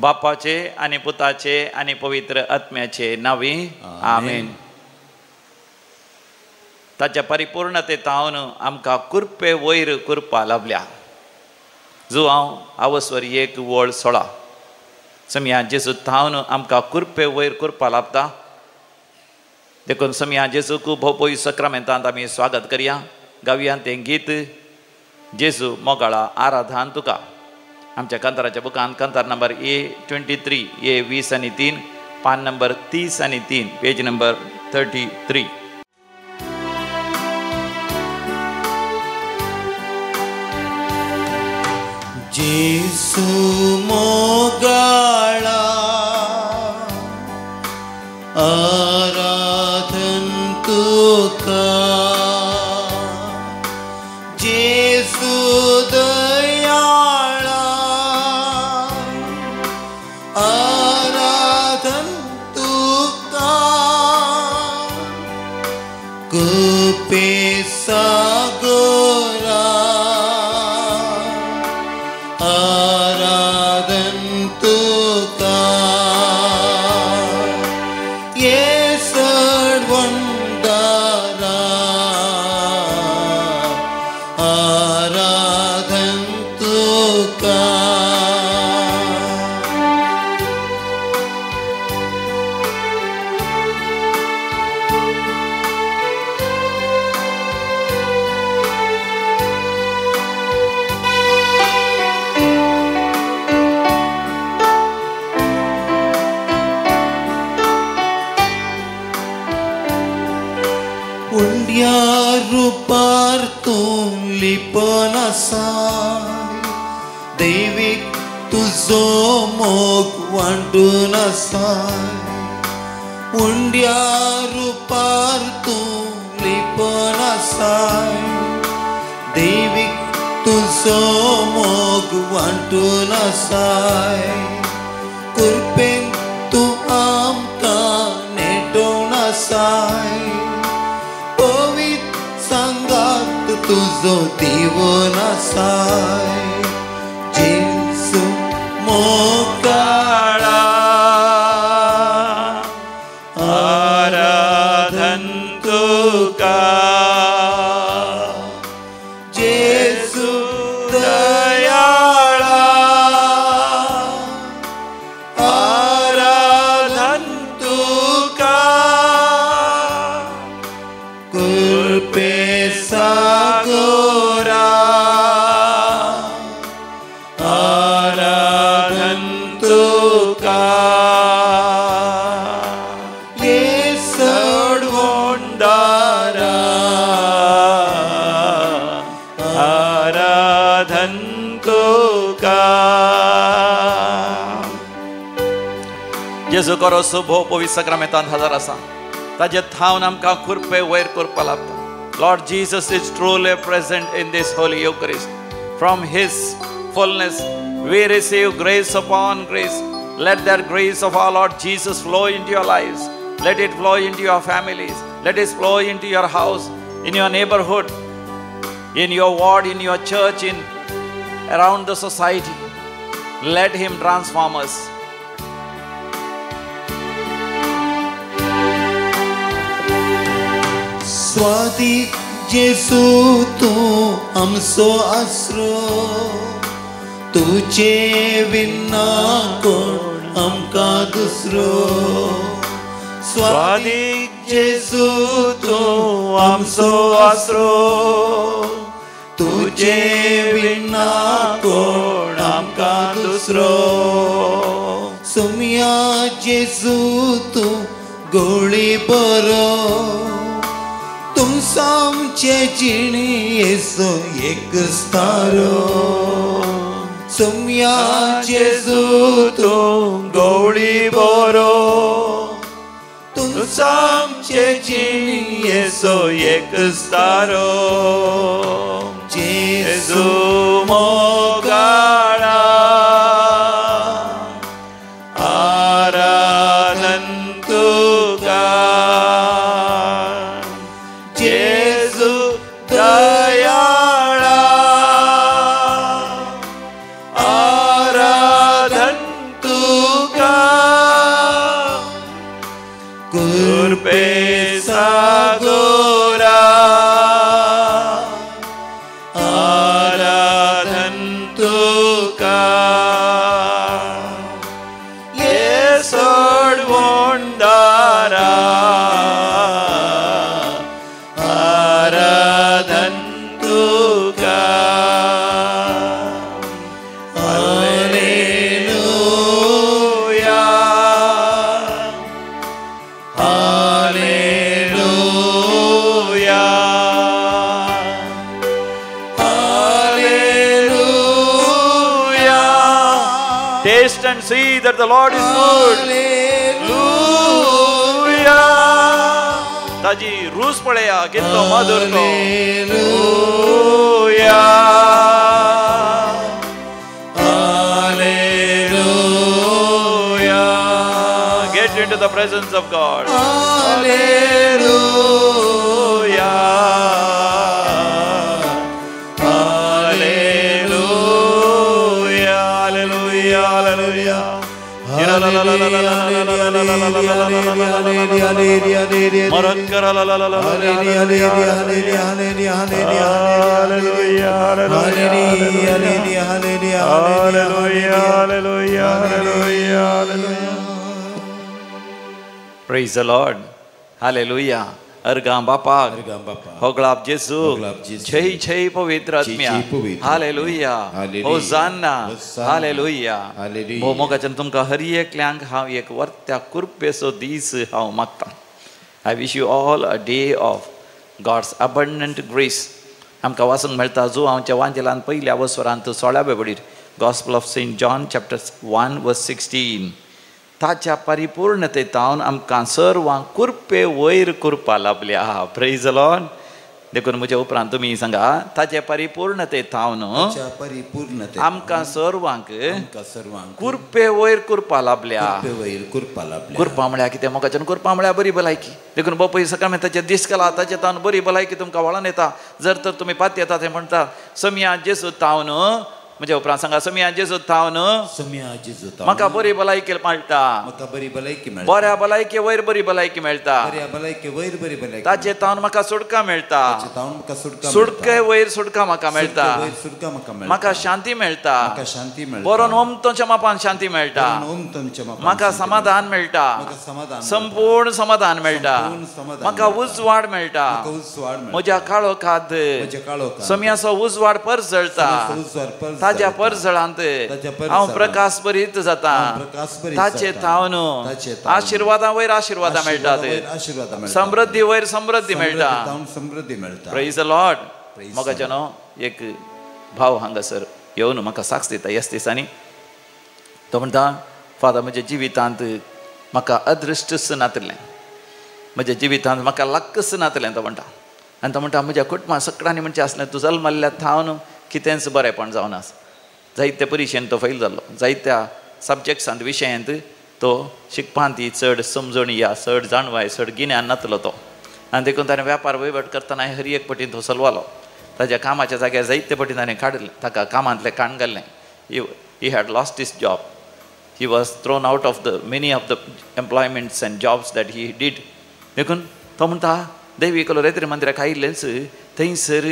बापाचे आणि पुताचे आणि पवित्र आत्म्याचे नावी आमेन. ताच्या परिपूर्णतेतावन आमकां कुरपे वयर करपा लाभल्या. जो हांव आवस्वर एक वळ 16 समया जेजू थावन आमकां कुरपे वयर करपा लाभता. देखून समया जेजूक भोवपळी सक्रामेंतांत आमी स्वागत करया. गावया तें गीत जेजू मोगाळा आराधन तुका. आमच्या कांताराच्या बुकांत कांतार नंबर A23 A20 आणि 3 पान नंबर 30 आणि 3 पेज नंबर 33. जेसू मोगाळा आराधन तुका. जेसू दयाळा आराधन तुका. कुपे सागोरा आराधन तुका. येसड वंदारा आराधन तुका. उंड्या रूपार तूं लिपन आसाय. दैवीक तुजो मोग वांटून आसाय. उंड्या रूपार तूं लिपन आसाय. दैवीक तुजो मोग वांटून आसाय. कुरपेन तूं आमकां नेटोवन आसाय. पवित्र संगात तुजो दिवोन आसाय. जेसू मोगाळा आराधन तुका. जेसू दयाळा आराधन तुका. कुरपे सागोरा आराधन तुका. येसड वंदारा आराधन तुका. जेजू करो भोव पवित्र सक्रामेंतांत हजर आसा. ताजे थावन आमकां कुरपे वयर करपा लागता. Lord Jesus is truly present in this holy Eucharist. From His fullness we receive grace upon grace. Let that grace of our Lord Jesus flow into your lives. Let it flow into your families. Let it flow into your house, in your neighborhood, in your ward, in your church, in around the society. Let Him transform us. स्वादिक जेसू तूं आमचो आसरो. तुजे विना कोण आमकां दुसरो. स्वादिक जेसू तूं आमचो आसरो. तुजे विना कोण आमकां दुसरो. सुमया जेसू तूं गोळी बरो. तुमचे जिणी येसो एक स्तारो. सुमया जेजू तूं गवळी बरो. तुमचे जिणी येसो एक स्तारो. जेजू मोगाळा आराधन तुका. दयाळा आराधन तुका. तुका ये सोडवोंडारा आराधन तुका hallelujah hallelujah Taste and see that the Lord is good. Hallelujah. ताजी रूस पड़ेया कितो मधुर को. Hallelujah. Get into the presence of God. Hallelujah. Praise the Lord. Hallelujah. अर्गाम बापा होगलाब जेसु छई छई पवित्र आत्म्या हालेलुया होसाना हालेलुया वो मोगाचन तुमका हर एक ल्यांग हाव एक वर्त्या कुर्पेसो दीस हाव मागता. I wish you all a day of God's abundant grace. आमकां वाचूंक मेळटा जो आमच्या वांजेलान पयल्या वसवरांत 16व्या बडीर Gospel of St. John chapter 1 verse 16. ताच्या परिपूर्णतेतावन आमकां सर्वांक कुरपे वयर कुरपा लाभल्या. Praise the Lord. देखून म्हज्या उपरांत तुमी सांगा ताचे परिपूर्णतेतावन आमकां सर्वांक कुरपे वयर कुरपा लाभल्या. कुरपा म्हळ्यार कितें मोगाच्यान कुरपा म्हळ्यार बरी भलायकी. देखून बापूय सकाळ ताचे दीस केला ताचे तावन बरी भलायकी तुमकां वळोन येता. जर तर तुमी पात येता ते म्हणटा समिया जेसू तावन म्हज्या उपरांत सांगा समिया जेसू तावन म्हाका बरी भलायकी मेळटा. बऱ्या भलायकी वयर बरी भलायकी मेळटा. ताचे तावन म्हाका सुटका मेळटा. सुटके वयर सुटका म्हाका मेळटा. म्हाका शांती मेळटा. बरोन ओमतोच्या मापान शांती मेळटा. म्हाका समाधान मेळटा. संपूर्ण समाधान मेळटा. म्हाका उजवाड मेळटा. म्हज्या काळोखांत समियाचो उजवाड परस जळटा. ताच्या परजळांत हांव प्रकाश भरीत जाता. ताचे तावन आशिर्वादां वयर आशिर्वादां मेळटात. समृद्धी वयर समृद्धी मेळटा. Praise the Lord. मोगाच्यानो एक भाव हांगासर येवन म्हाका साक्ष दिता ह्याच दिसांनी. तो म्हणटा फादर म्हज्या जिवितांत म्हाका अदृश्टच नातलें. म्हज्या जिवितांत म्हाका लक्कच नातलें तो म्हणटा. आनी तो म्हणटा म्हज्या कुटुंबां सगळ्यांनी म्हणचें आसलें तूं जल्मल्ल्या थावन कितेंच बरेंपण जावन आसा. जायत्या परिक्षेन तो फेल जाल्लो. जायत्या सब्जेक्ट्सांत विशयांत तो शिकपांत चड समजण या चड जाणवाय चड गिन्यान नातलो तो. आनी देखून ताणें वेपार वयवट करतना हर एक पटीन तो चलवालो. ताच्या कामाच्या जाग्यार जायते पटीन ताणें काडलें. ताका कामांतलें काण घाल्लें. He had lost his job. He was thrown out of the many of the employments and jobs that he did. देखून तो म्हणटा दैवी कलोरेत्री मंदिराक आयिल्लेच थंयसर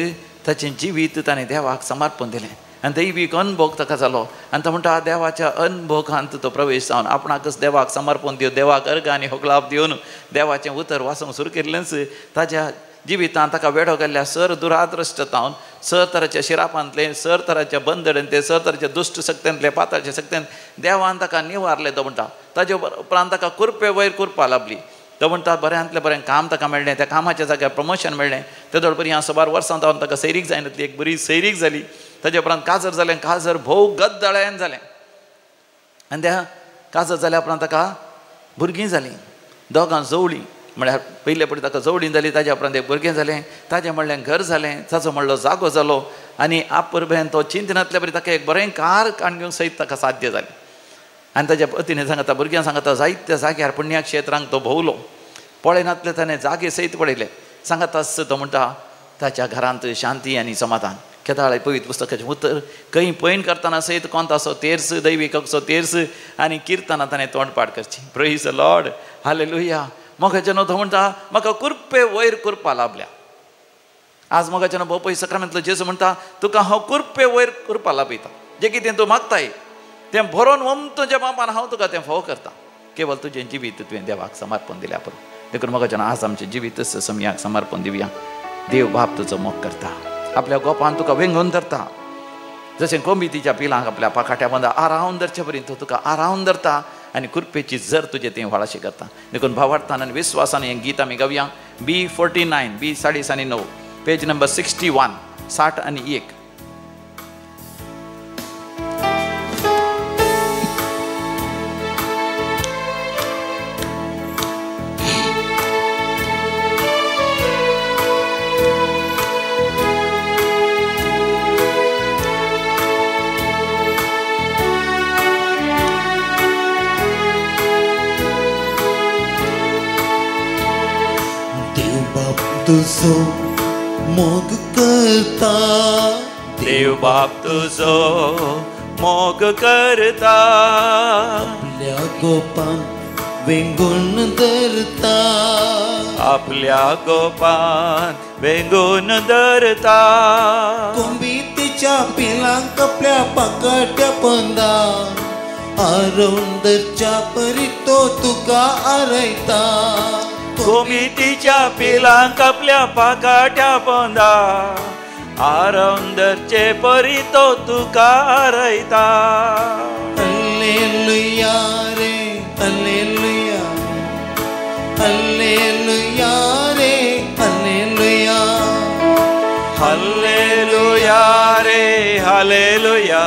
ताचें जिवीत ताणें देवाक समर्पण दिलें. आनी दैवीक अनुभव ताका जालो. आनी तो म्हणटा देवाच्या अनुभवांत तो प्रवेश जावन आपणाकच देवाक समर्पण दिवन देवाक अर्घ आनी होगलाप दिवन देवाचें उतर वाचूंक सुरू केल्लेंच ताच्या जिवितांत ताका वेडो गेल्ल्या सर दुरादृश्टतावन सर तराच्या शिरापांतले सर तराच्या बंदड्यांतले सर तराच्या दुश्ट शक्त्यांतले पाताळच्या शक्त्यांत देवान ताका निवारलें. तो म्हणटा ताजे उपरांत ताका कुरपे वयर कुरपा लाभली. तो म्हणटा बऱ्यांतलें बरें काम ताका मेळ्ळें. त्या कामाच्या जाग्यार प्रमोशन मेळ्ळें. तेदोड बरी ह्या 12 वर्सां जावन ताका सैरीक जायनातली. एक बरी सैरीक जाली. ताजे उपरांत काजर जालें. काजर भोव गद्दळ्यान जालें. आनी त्या काजर जाल्या उपरांत ताका भुरगीं जालीं. दोगां जवळीं म्हळ्यार पयले पटी ताका जवळीं जाली. ताज्या उपरांत एक भुरगें जालें. ताजें म्हणलें घर जालें. ताचो म्हणलो जागो जालो. आनी आपरभेन तो चिंतनांतल्या बरी ताका एक बरें कार काण घेवंक सयत ताका साध्य जालें. आनी ताज्या पतीन सांगता भुरग्यांक सांगता जायत्या जाग्यार पुण्या क्षेत्रांक तो भोंवलो. पळयनातले ताणें जागे सयत पळयले. सांगता तो म्हणटा ताच्या घरांत शांती आनी समाधान. केदाळे पवित्र पुस्तकाचें उतर खंय पैन करतना सयत कोंतासो तेर्स दैविकसो तेर्स आनी किर्तना ताणें तोंडपाट करची. Praise the Lord. हालेलुया. मोगाच्यान तो म्हणटा म्हाका कुरपे वयर कुरपा लाभल्या. आज मोगाच्यान भोव पयस सक्रामेंतलो जेजू म्हणटा तुका हांव कुरपे वयर करपा लाभयता. जें कितें तूं मागताय तें भरोन वम तुज्या बापान हांव तुका तें फावो करता. केवळ तुजें जिवीत तुवें देवाक समर्पण दिल्या पुरो. देखून मोगाच्यान आज आमचें जिवीत समयाक समर्पण दिवया. देव बाप तुजो मोग करता. आपल्या गोपान तुका वेंगोवन धरता. जशें कोंबितीच्या पिलांक आपल्या पाखाट्या बांदा आरावन धरचे पर्यंत तो तुका आरावन धरता आनी कुरपेची जर तुजें तें व्हळाशी करता. देखून भावार्थान आनी विस्वासान हें गीत आमी गावया. B49 B49 पेज नंबर 61 60 आनी 1. तुझो मोग करता. देव बाप तुजो मोग करता. आपल्या गोपान वेंगून धरता. आपल्या गोपान वेंगून धरता. कोंबितीच्या पिलांक आपल्या पाकाट्या पंदा आरवंदरच्या परी तो तुका आरयता. कोमितीच्या पिलांक आपल्या पाकाट्या पोंदा आरवंदरचे परी तो तुका आरयता. हल्लेलुया रे हल्लेलुया. हल्लेलुया रे हल्लेलुया. हल्लेलुया रे हल्लेलुया.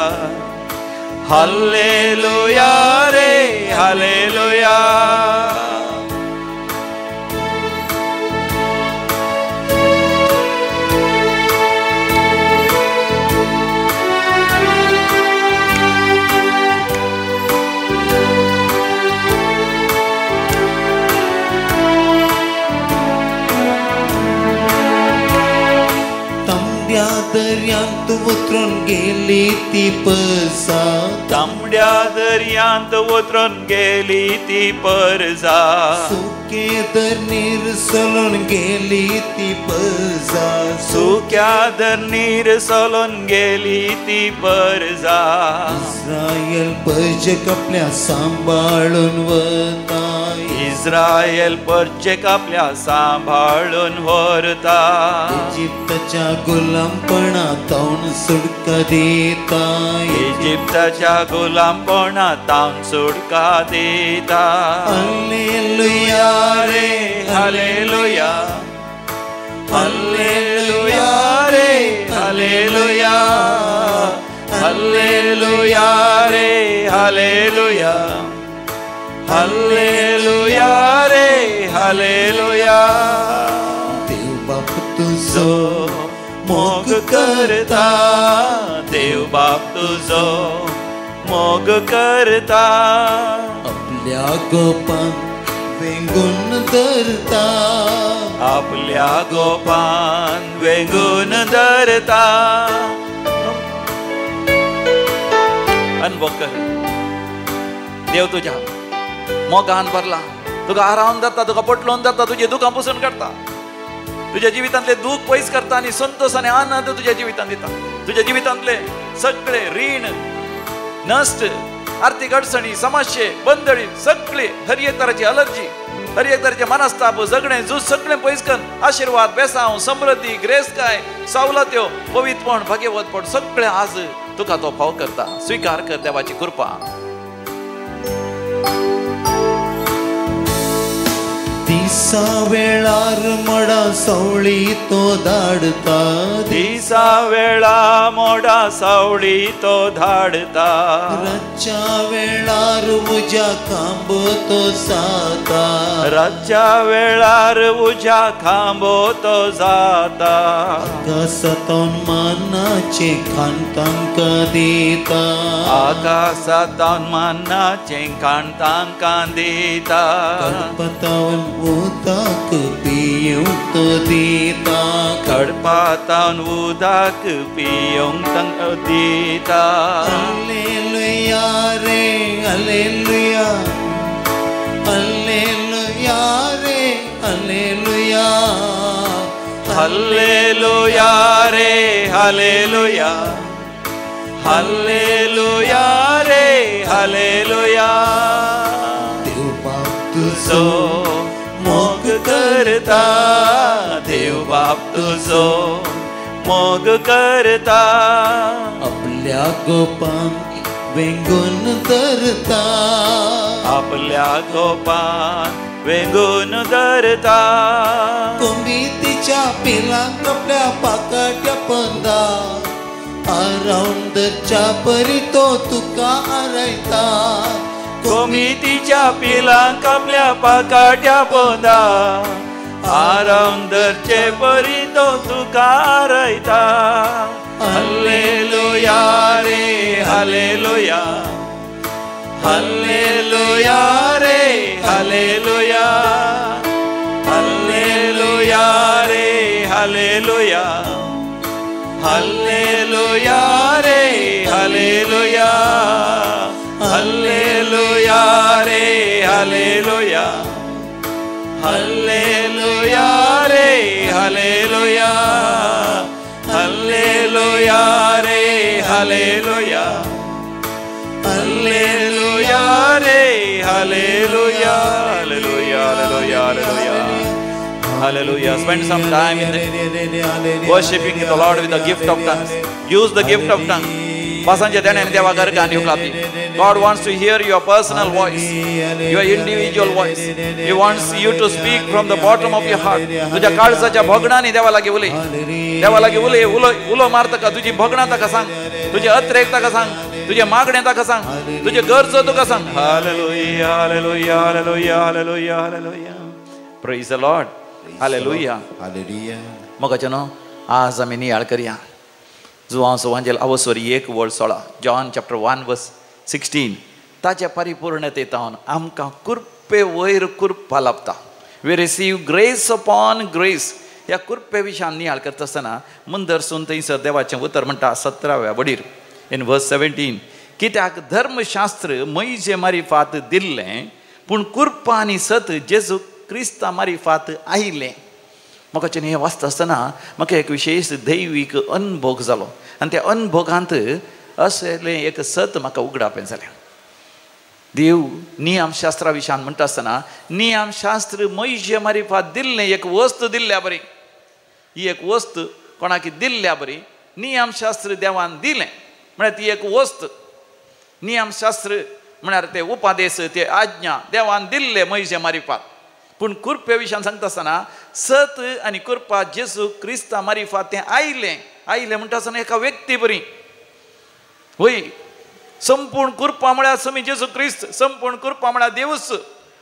हल्लेलुया रे हल्लेलुया. दर्यांत उतरून गेली ती परसा. तांबड्या दर्यांत उतरून गेली ती परसा. सुके धरणीर सोलून गेली ती परसा. सुक्या धरणीर सोलून गेली ती परसा. इस्रायल पर्जक आपल्या सांभाळून वता. इस्रायल पर्जक आपल्या सांभाळून व्हरता. इजिप्तच्या गुलामपणांतावन सुटका दिता. इजिप्तच्या गुलामपणांतावन सुटका दिता. हल्लेलुया रे हल्लेलुया. हल्लेलुया रे हल्लेलुया. हल्लेलुया रे हल्लेलुया. हल्लेलुया रे हल्लेलुया. देव बाप तुझो मोग करता. देव बाप तुझो मोग करता. आपल्या गोपान वेंगून धरता. आपल्या गोपान वेंगून धरता. अनुभव कर. देव तुझ्या मोगान भरला. तुका आरावन धरता. तुका पटलोवन धरता. तुझे दुखां पुसून काडटा. तुझ्या जिवितांतले दूख पयस करता आनी संतोष आनी आनंद तुझ्या जिवितांत दिता. तुझ्या जिवितांतले सगळे रीण नश्ट आर्थीक अडचणी समस्ये बंदळी सगळे हर एक तराची अलर्जी हर एक तराचे मनस्ताप जगणे झूज सगळे पयस कर. आशीर्वाद बेसांव समृद्धी ग्रेसकाय सवलत्यो पवित्रपण भाग्यवतपण सगळे आज तुका तो फाव करता. स्वीकार कर देवाची कृपा. दिसा वेळार मडा सवळी तो धाडता. दिसा वेळा मोडा सावळी तो धाडता. रातच्या वेळार उज्या खांबो तो जाता. रातच्या वेळार उज्या खांबो तो जाता. आकाशांतून मानाचे खाण तांकां दिता. आकाशांतून मानाचे खाण तांकां दिता. कडपतावन उदक पियूंक दिता. कडपातावन उदक पियूंक तांकां दिता. हल्लेलुया रे हल्लेलुया. हल्लेलुया रे हल्लेलुया. हालेलुया रे हालेलुया, हालेलुया रे हालेलुया. देव बाप तुझो मोग करता, देव बाप तुझो मोग करता. आपल्या गोपांक वेंगून धरता, आपल्या गोपान वेंगून धरता. कोंबीतीच्या पिलांक आपल्या पाकाट्या पंदा, आरावंदच्या परी तो तुका आरायता. कोमितीच्या पिलांक आपल्या पाकाट्या पोंदा, आरावंदरचे परी तो तुका आरायता. हालेलुया रे हालेलुया, हालेलुया रे हालेलुया, हालेलुया रे हालेलुया, हालेलुया रे हालेलुया, हालेलुया रे हालेलुया, हालेलुया रे हालेलुया, हालेलुया रे हालेलुया, हालेलुया रे hallelujah, hallelujah, hallelujah, hallelujah. Hallelujah. Spend some time in worshiping the Lord with the gift of tongues. Use the gift of tongues. God wants to hear your personal voice, your individual voice. He wants you to speak from the bottom of your heart. तुझ्या काळजाच्या भोगणाने देवाला बोले, देवाला बोले. उलो मारता का, तुझी भोगणा का सांग, तुझे अतिरेकता का सांग, तुझे मागण्या का सांग, तुझे गरज तो का सांग. Hallelujah, hallelujah, hallelujah, hallelujah, hallelujah. Praise the Lord. Hallelujah. Hallelujah. मगचनो आज आम्ही नियाळ करूया जुवांसो वांजेल अवस्वरी 1:16. John chapter 1:16. ताच्या परिपूर्णतेतावन आमकां कुरपे वयर कुरपा लाभता. We receive grace upon grace. ह्या कुरपे विशयान नियाळ करता आसतना मुंदरसून थंयसर देवाचें उतर म्हणटा 17व्या वडीर in verse 17. कित्याक धर्मशास्त्र मैजे मारिफात दिल्लें, पूण कुरपा आनी सत जेजू क्रिस्ता मारिफात आयिल्लें. म्हाका हें वाचता आसतना म्हाका एक विशेश दैवीक अनुभव जालो आनी त्या अनुभवांत असलें एक सत म्हाका उगडापें जालें. देव नियमशास्त्रा विशयान म्हणटा आसतना नियमशास्त्र मैजे मारिफात दिल्लें, एक वस्त दिल्ल्या बरी, ही एक वस्त कोणाक दिल्ल्या बरी. नियमशास्त्र देवान दिलें म्हळ्यार ती एक वस्त. नियमशास्त्र म्हळ्यार ते उपादेश, ते आज्ञा देवान दिल्ले मैजे मारिफात. पूण कुरपे विशयान सांगता आसतना सत आनी कुरपा जेजू क्रिस्ता मारिफात तें आयलें. आयलें म्हणटा आसतना एका व्यक्ती बरी होय. संपूर्ण कुरपा म्हळ्यार समी जेजू क्रिस्त, संपूर्ण कुरपा म्हळ्यार देवूच.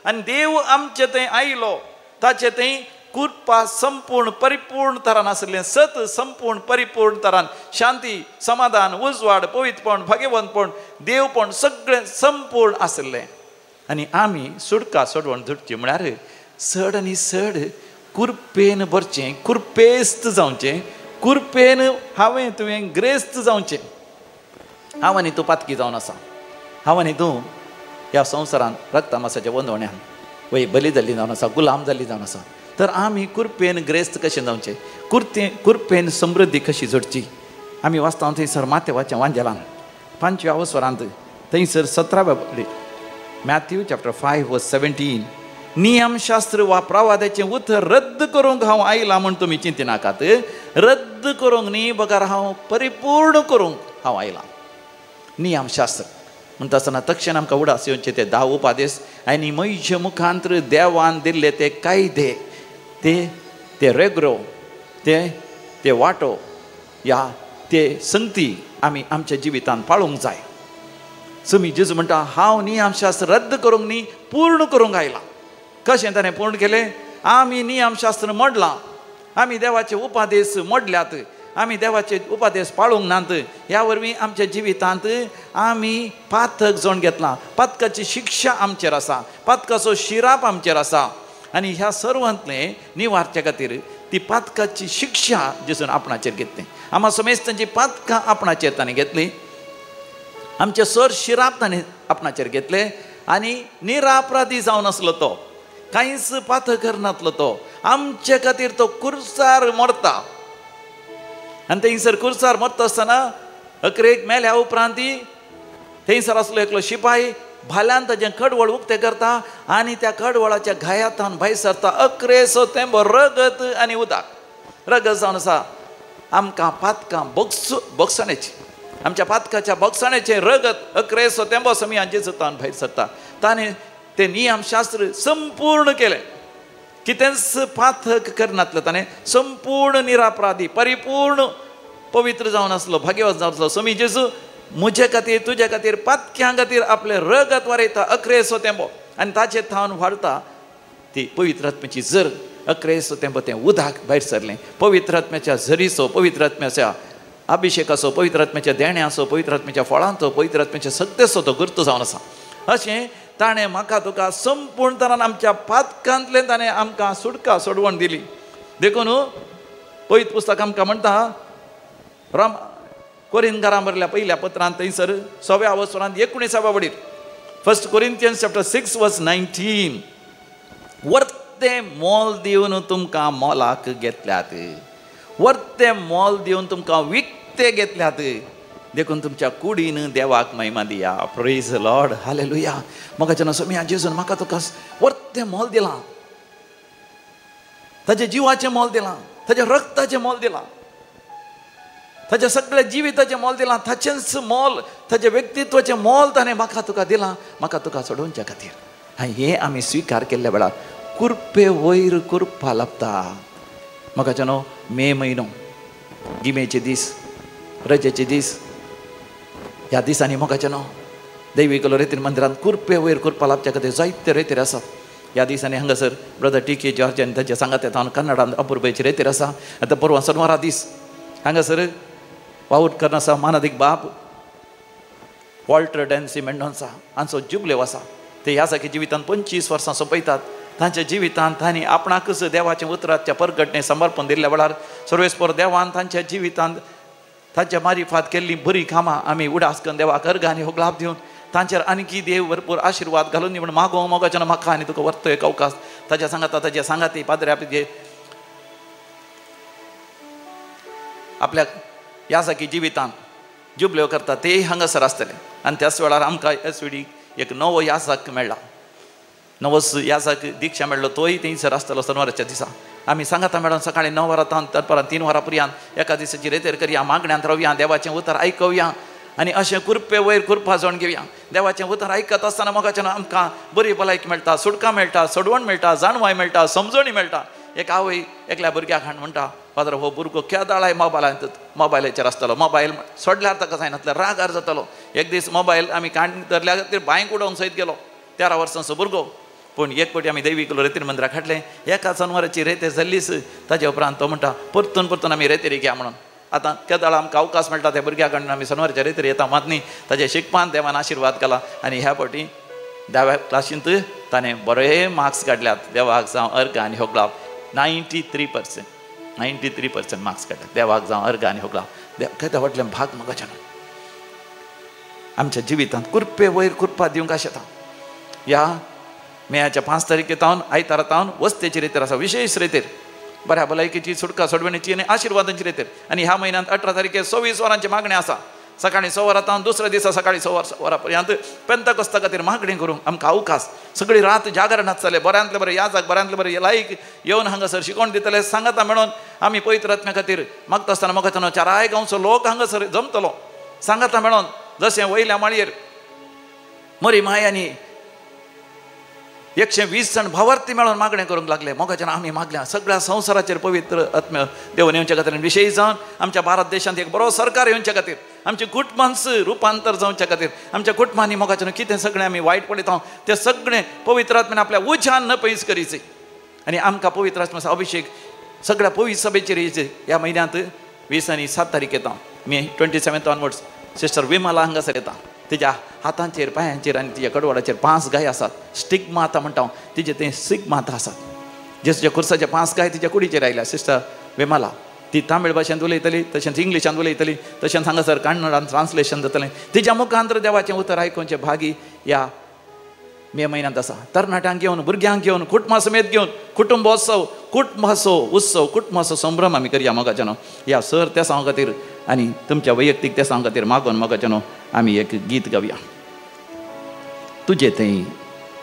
आनी देव आमचे थंय आयलो, ताचे थंय कुरपा संपूर्ण परिपूर्ण तरान आसलें. सत संपूर्ण परिपूर्ण तरान, शांती, समाधान, उजवाड, पवित्रपण, भाग्यवंतपण, देवपण सगळें संपूर्ण आसलें. आनी आमी सुडका सोडवण झुडची म्हळ्यार सड आनी सड कुरपेन भरचें, कुरपेस्त जावचें, कुरपेन हांवें तुवें ग्रेस्त जावचें. हांव आनी तूं पातकी जावन आसा. हांव आनी तूं ह्या संवसारांत रक्तमासाच्या वंदवण्यान वय बली जाल्ली जावन आसा, गुलाम जाल्ली जावन आसा. तर आमी कुरपेन ग्रेस्त कशें जावचें, कुरपेन समृद्धी कशी जोडची. आमी वाचता थंयसर मातेवाच्या वांजेलान 5व्या अवस्वरांत थंयसर 17व्या मॅथ्यू चॅप्टर 5:17. नियमशास्त्र वापरावाद्याचें उतर रद्द करूंक हांव आयला म्हूण तुमी चिंती नाकात. रद्द करूंक न्ही, बगार हांव परिपूर्ण करूंक हांव आयला. नियमशास्त्र म्हणटा आसतना तक्षण आमकां उडास येवचे ते 10 उपादेश आनी मैजे मुखांतर देवान दिल्ले ते कायदे, ते रेग्रो, ते वाटो, या ते संगती आमी आमच्या जिवितांत पाळूंक जाय. समी जेजू म्हणटा हांव नियमशास्त्र रद्द करूंक न्ही, पूर्ण करूंक आयला. कशें ताणें पूर्ण केलें? आमी नियमशास्त्र मोडलां, आमी देवाचे उपादेश मोडल्यात, आमी देवाचे उपादेश पाळूंक नात. ह्या वरवीं आमच्या जिवितांत आमी पातक जावन घेतलां. पातकाची शिक्षा आमचेर आसा, पातकाचो शिराप आमचेर आसा. आनी ह्या सर्वांतलें निवारचे खातीर ती पातकाची शिक्षा जेजून आपणाचेर घेतली. आम्हा समेस्तांची पातकां आपणाचेर ताणें घेतली. आमचे सर शिराप ताणें आपणाचेर घेतले. आनी निरापराधी जावन आसलो तो, कांयच पातक करनासलो तो. आमचे खातीर तो कुर्सार मरता. आनी थंयसर कुर्सार मरता आसतना अकरेक मेल्या उपरांत थंयसर असलो एकलो शिपाई भाल्यान ताजें कडवळ उक्तें करता आनी त्या कडवळाच्या घायांतल्यान भायर सरता अकरेसो तेंबो रगत आनी उदक. रगत जावन आसा आमकां पातकां बोगसणेची, आमच्या पातकाच्या बोगसणेचें रगत अकरेसो तेंबो समियान जेजूतान भायर सरता. ताणें तें नियमशास्त्र संपूर्ण केलें. कितेंच पातक करनासलो, ताणें संपूर्ण निरापराधी परिपूर्ण पवित्र जावन आसलो, भाग्यवान जावन आसलो. समी जेजू म्हजे खातीर तुजे खातीर पातक्यां खातीर आपलें रगत वारयता अकरेसो तेंबो आनी ताचे थावन वाडटा ती पवित्र आत्म्याची झर. अकरेसो तेंबो तें उदक भायर सरलें. पवित्र आत्म्याच्या झरीचो, पवित्र आत्म्याच्या अभिशेकाचो, पवित्र आत्म्याच्या देण्याचो, पवित्र आत्म्याच्या फळांचो, पवित्र आत्म्याच्या सत्तेचो तो गुर्त जावन आसा. अशें ताणें म्हाका तुका संपूर्ण तरान आमच्या पातकांतल्यान ताणें आमकां सुटका सोडवण दिली. देखून पवित्र पुस्तक आमकां म्हणटा कोरिंथकारां बरयल्या पहिल्या पत्रांत थंयसर 6व्या वचनांत 19व्या वडीर 1 Corinthians chapter 6 verse 19 वर्ते मोल दिवन तुमकां मोलाक घेतल्यात, वर्ते मोल दिवन तुमकां विकते घेतल्यात. देखून तुमच्या कुडीन देवाक महिमा दिया. Praise the Lord, hallelujah. मोगाच्या समिया जेजून म्हाका तुका वर्ते मोल दिलां, ताच्या जिवाचें मोल दिलां, ताच्या रक्ताचें मोल दिलां, ताच्या सगळ्या जिविताचें मोल दिलां, ताचेंच मोल, ताच्या व्यक्तित्वाचें मोल ताणें म्हाका तुका दिलां, म्हाका तुका सोडोवच्या खातीर. आनी हें आमी स्विकार केल्ल्या वेळार कुरपे वयर कुरपा लाभता. म्हाका मे म्हयनो, गिमेचे दीस, रजेचे दीस, ह्या दिसांनी म्हाका दैवीक रेतीर मंदिरांत कुरपे वयर कुरपा लाभच्या खातीर जायते रेतीर आसात. ह्या दिसांनी हांगासर ब्रदर टी.के. जॉर्ज आनी ताचे सांगात येता कन्नडांत अपुर्बेची रेतीर आसा. आतां परवां शेनवारा दीस हांगासर वावूट करना आसा मानादीक बाब वॉल्टर डॅन्सी मेंडोन्सा हांचो जुबलेव आसा. ते ह्या सारके जिवितांत 25 वर्सां सोंपयतात. तांच्या जिवितांत तांणी आपणाकच देवाच्या उतराच्या परगटणे समर्पण दिल्ल्या वेळार सर्वेस्पर देवान तांच्या जिवितांत तांच्या मारिफात केल्ली बरी कामां आमी उडास करून देवाक अर्घ आनी हो लाभ दिवन तांचेर आनीकी देव भरपूर आशिर्वाद घालून म्हण मागो मोगाच्या म्हाका आनी तुका वर्तो एक अवकाश. ताच्या सांगाता ताचे सांगाती पाद्र्या आपले आपल्या ह्या सारकी जिवितांत जुबल्यो करता ते हांगासर आसतले. आनी त्याच वेळार आमकां एसविडी एक नवो यासाक मेळ्ळा, नवोच यासाक दिक्षा मेळ्ळो, तोय थंयसर आसतलो शेनवाराच्या दिसा. आमी सांगाता मेळोन सकाळीं 9 वरां दनपारां 3 वरां पर्यंत एका दिसाची रेतेर करया, मागण्यांत रावया, देवाचें उतर आयकवया आनी अशें कुरपे वयर कुरपा जावन घेवया. देवाचें उतर आयकत आसतना मोगाचें आमकां बरी भलायकी मेळटा, सुटका मेळटा, सोडवण मेळटा, जाणवाय मेळटा, समजणी मेळटा. एक आवय एकल्या भुरग्याक हाड म्हणटा, फादर हो भुरगो केदाळाय मोबायलाचेर आसतलो, मोबायल सोडल्यार ताका जायनातलो, रागार जातलो. एक दीस मोबायल आमी काडून धरल्या खातीर बांयक उडोवन सयत गेलो. 13 वर्सांचो भुरगो. पूण एक फावटी आमी दैवीक रेतीर मंदिराक हाडलें. एका शेनवाराची रेतेर जाल्लीच ताजे उपरांत तो म्हणटा परतून परतून आमी रेतेर या म्हणून. आतां केदाळ आमकां अवकाश मेळटा त्या भुरग्या कडून आमी शेनवाराच्या रेतेर येता. मात न्ही ताजे शिकपान देवान आशिर्वाद केला. आनी ह्या फावटी 10व्या क्लासींत ताणें बरे मार्क्स काडल्यात. देवाक जावं अर्घ आनी हो लाभ 93% मार्क्स काडल्यात. देवाक जावं अर्घ आनी हो लाभ. त्या फाटल्यान भाग मोगाच्या आमच्या जिवितांत कुरपे वयर कुरपा दिवंक आशेता. ह्या मेयाच्या 5 तारखेतावन आयतारा तावन वस्तेची रेतेर आसा, विशेश रेतेर बऱ्या भलायकेची सुटका सोडवणेची आनी आशिर्वादांची रेतेर. आनी ह्या म्हयन्यांत 18 तारखेर 26 वरांची मागणी आसा. सकाळीं 6 वरां तावन दुसऱ्या दिसा सकाळीं 6 वरां पर्यंत पेंतकोस्ता खातीर मागणी करूंक आमकां अवकाश. सगळी रात जागरण आसतलें. बऱ्यांतले बरें याजाक, बऱ्यांतले बरें लायक येवन हांगासर शिकोवण दितले. सांगाता मेळोन आमी पवित्र आत्म्या खातीर मागता आसतना मोगाचो 4 गांवचो लोक हांगासर जमतलो. सांगाता मेळोन जशें वयल्या माळयेर मरी मायांनी 120 जण भावार्थी मेळोन मागणें करूंक लागले. मोगाच्यान आमी मागल्या सगळ्या संवसाराचेर पवित्र आत्म्य देवन येवच्या खातीर, विशेश जावन आमच्या भारत देशांत एक बरो सरकार येवच्या खातीर, आमच्या कुटुंबांच रुपांतर जावच्या खातीर, आमच्या कुटुंबांनी मोगाच्यान कितें सगळें आमी वायट पळयता तें सगळें पवित्र आत्म्यान आपल्या उज्यान न पयस करीचें. आनी आमकां पवित्र आत्म्याचो अभिशेक सगळ्या पवित्र सभेचेर येयचे. ह्या म्हयन्यांत 20 आनी 7 तारीख येता. मे 27 ऑनवर्ड्स सिस्टर विमला हांगासर येता. तिच्या हातांचेर पांयांचेर आनी तिच्या कडवडाचेर 5 गाय आसात. स्टिग्माता म्हणटा तिचे ते स्टिग्माता आसात. जेच्या खुर्साचे 5 गाय तिच्या कुडीचेर आयल्या. सिस्टर विमला ती तामीळ भाशेंत उलयतली, तशेंच इंग्लिशांत उलयतली, तशेंच हांगासर कन्नडांत ट्रान्सलेशन जातलें. तिच्या मुखांतर देवाचें उतर आयकोवचें भागी ह्या मे म्हयन्यांत आसा. तरणाट्यांक घेवन, भुरग्यांक घेवन, कुटुंबा समेत घेवन कुटुंबोत्सव, कुटुंबाचो संभ्रम आमी करया मोगाच्या न्हू. ह्या सर त्या सांग खातीर आनी तुमच्या वैयक्तीक त्या सांग खातीर मागोन मोगाच्या न्हू आमी एक गीत गावया. तुजे थंय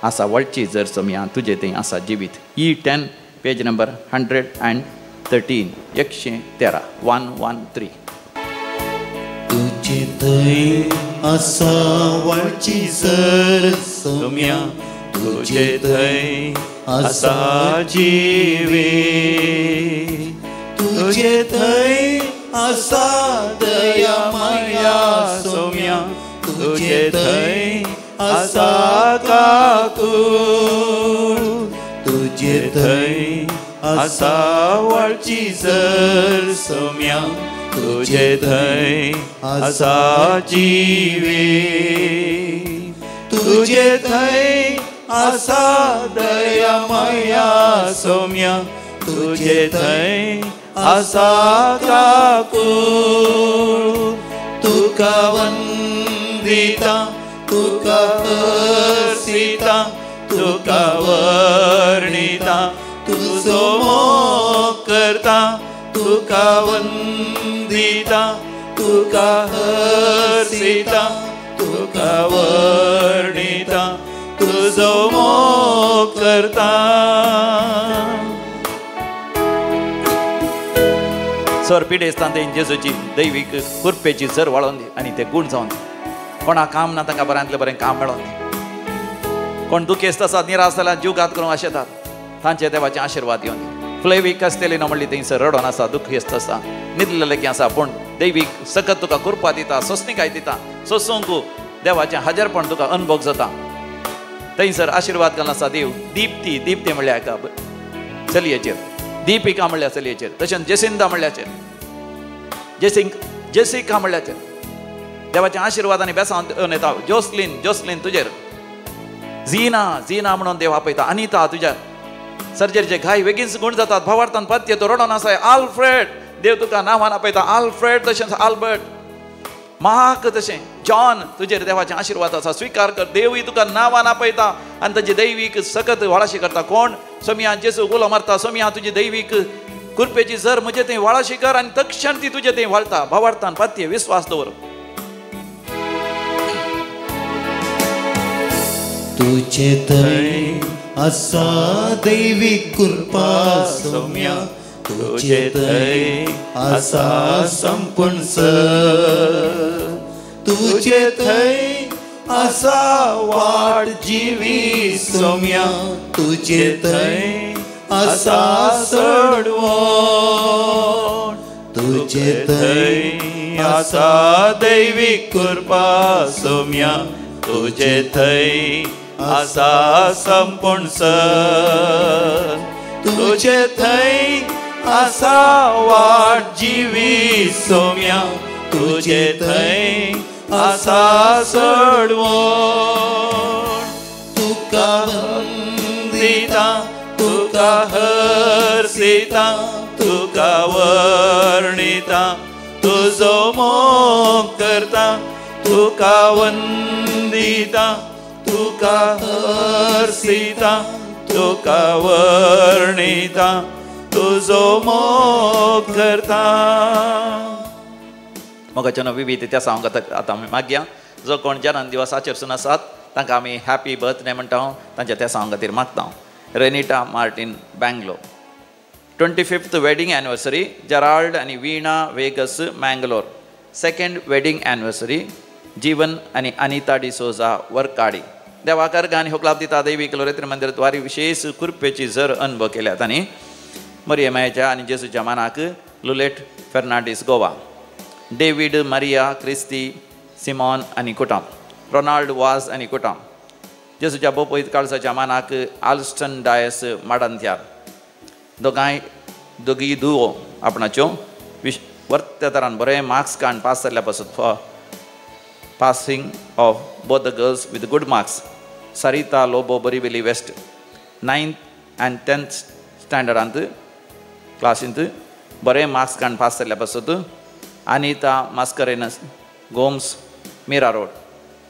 आसा वळची जर सोम्या, तुजे थंय आसा जिवीत. E10 page number 113 113 113. तुजे थंय आसा वळची जर सोम्या, तुजे थंय आसा जिवीत. तुजे थंय आसा दया माया सोम्या, तुजे थंय आसा काकूळ. तुजे थंय आसा वळची जर सोम्या, तुजे थंय आसा जिवीत. तुजे थंय आसा दया माया सोम्या, तुजे थंय आसा काकूळ. तुका वंदिता, तुका हर्षिता, तुका वर्णिता, तुजो मोग करता. तुका वंदिता, तुका हर्षिता, तुका वर्णिता, तुजो मोग करता. सर पिडेस्तान ते जेजूची दैवीक कृपेची सर वाळोवन दी आनी ते गूण जावन दी. कोणाक काम ना तांकां बऱ्यांतलें बरें काम मेळोन दी. कोण दुखेस्त आसात, निराश जाल्यार जीव घात करूंक आशेतात, तांचे देवाचे आशिर्वाद येवन दी. फ्लेवीक आसतेली म्हणली थंयसर रडोन आसा, दुखेस्त आसा, न्हिदलेले की आसा, पूण दैवीक सकत तुका कृपा दिता, सोंसणीकाय दिता. सोंसूंक देवाचें हाजीरपण तुका अनुभव जाता. थंयसर आशिर्वाद घालून आसा देव. दिप्ती म्हणल्यार हाका चलयेचेर, दीपिका म्हणल्यार चलयेचेर, तशेंच जेसिंदा म्हणल्याचेर, जेसिका म्हणल्याचेर देवाचें आशिर्वाद आनी बेसांव येता. जोस्लीन तुजेर, झीना म्हणून देव आपयता. अनिता तुज्या सर्जरीचे घाय बेगीन गुण जातात. भावार्थान पत्य तो रडोन आसाय. आल्फ्रेड देव तुका नांवान आपयता. आल्फ्रेड तशेंच आल्बर्ट, महाक तशें जॉन तुजेर देवाचें आशिर्वाद आसा. स्विकार कर. देवूय तुका नांवान आपयता आनी ताची दैवीक सकत वाळाशी करता. कोण? सोम्या जेसू गुलो मारता. सोम्या तुजी दैवीक कृपेची जर म्हजे थंय वाळाशी कर आनी तक्षण ती तुजे थंय वाळटा. भावार्थान पत्य विस्वास दवर. तुजे थंय आसा दैवीक कृपा सोम्या, तुजे थंय आसा संपूर्ण सर. तुजे थंय आसा वाट जिवी सोम्या, तुजे थंय आसा सडवण. तुजे थंय आसा दैवीक कृपा सोम्या, तुजे थंय आसा संपूर्ण सर. तुजे थंय आसा वाट जिवी सोम्या, तुजे थंय आसा सडवण. तुका वंदिता, तुका हर्षिता, तुका वर्णिता, तुजो मोग करता. तुका वंदिता, तुका हर्षिता, तुका वर्णिता, तुजो मोग करता. मोगाच्या विविध त्या सांग आतां आमी मागया. जो कोण जन्मदिवस आचरसून आसात तांकां आमी हॅपी बर्थडे म्हणटा. तांच्या त्या सांग खातीर मागता. Renita Martin, Bangalore. 25th wedding anniversary Gerald आनी Veena Vegas, Mangalore. 2nd wedding anniversary Jeevan आनी अनिता डिसोजा, वर्काडी. देवाकार गाणी होकलाब दिता. दैवीक लोरेत्र मंदिरात वारी विशेष कृपेची जर अनुभव केल्यात. आनी मरियमाच्या आनी जेसूच्या मानाक लुलेट फेर्नांडीस, गोवा. डेविड मारिया क्रिस्ती, सिमॉन आनी कुटुंब. रोनाल्ड वाज आनी कुटुंब. जेसूच्या बोपयत काळसाच्या मानाक आल्स्टन डायस, माडांत्यार. दोगी दुओ आपणाच्यो वर्त्या तरान बरें मार्क्स काडून पास जाल्ल्या पासून for passing of both the girls with good marks. Sarita Lobo, Borivali West, 9th and 10th standard अंत class इंत बरे marks कान pass जाल्ल्या पासून Anita Mascarenas, Gomes, Mira Road.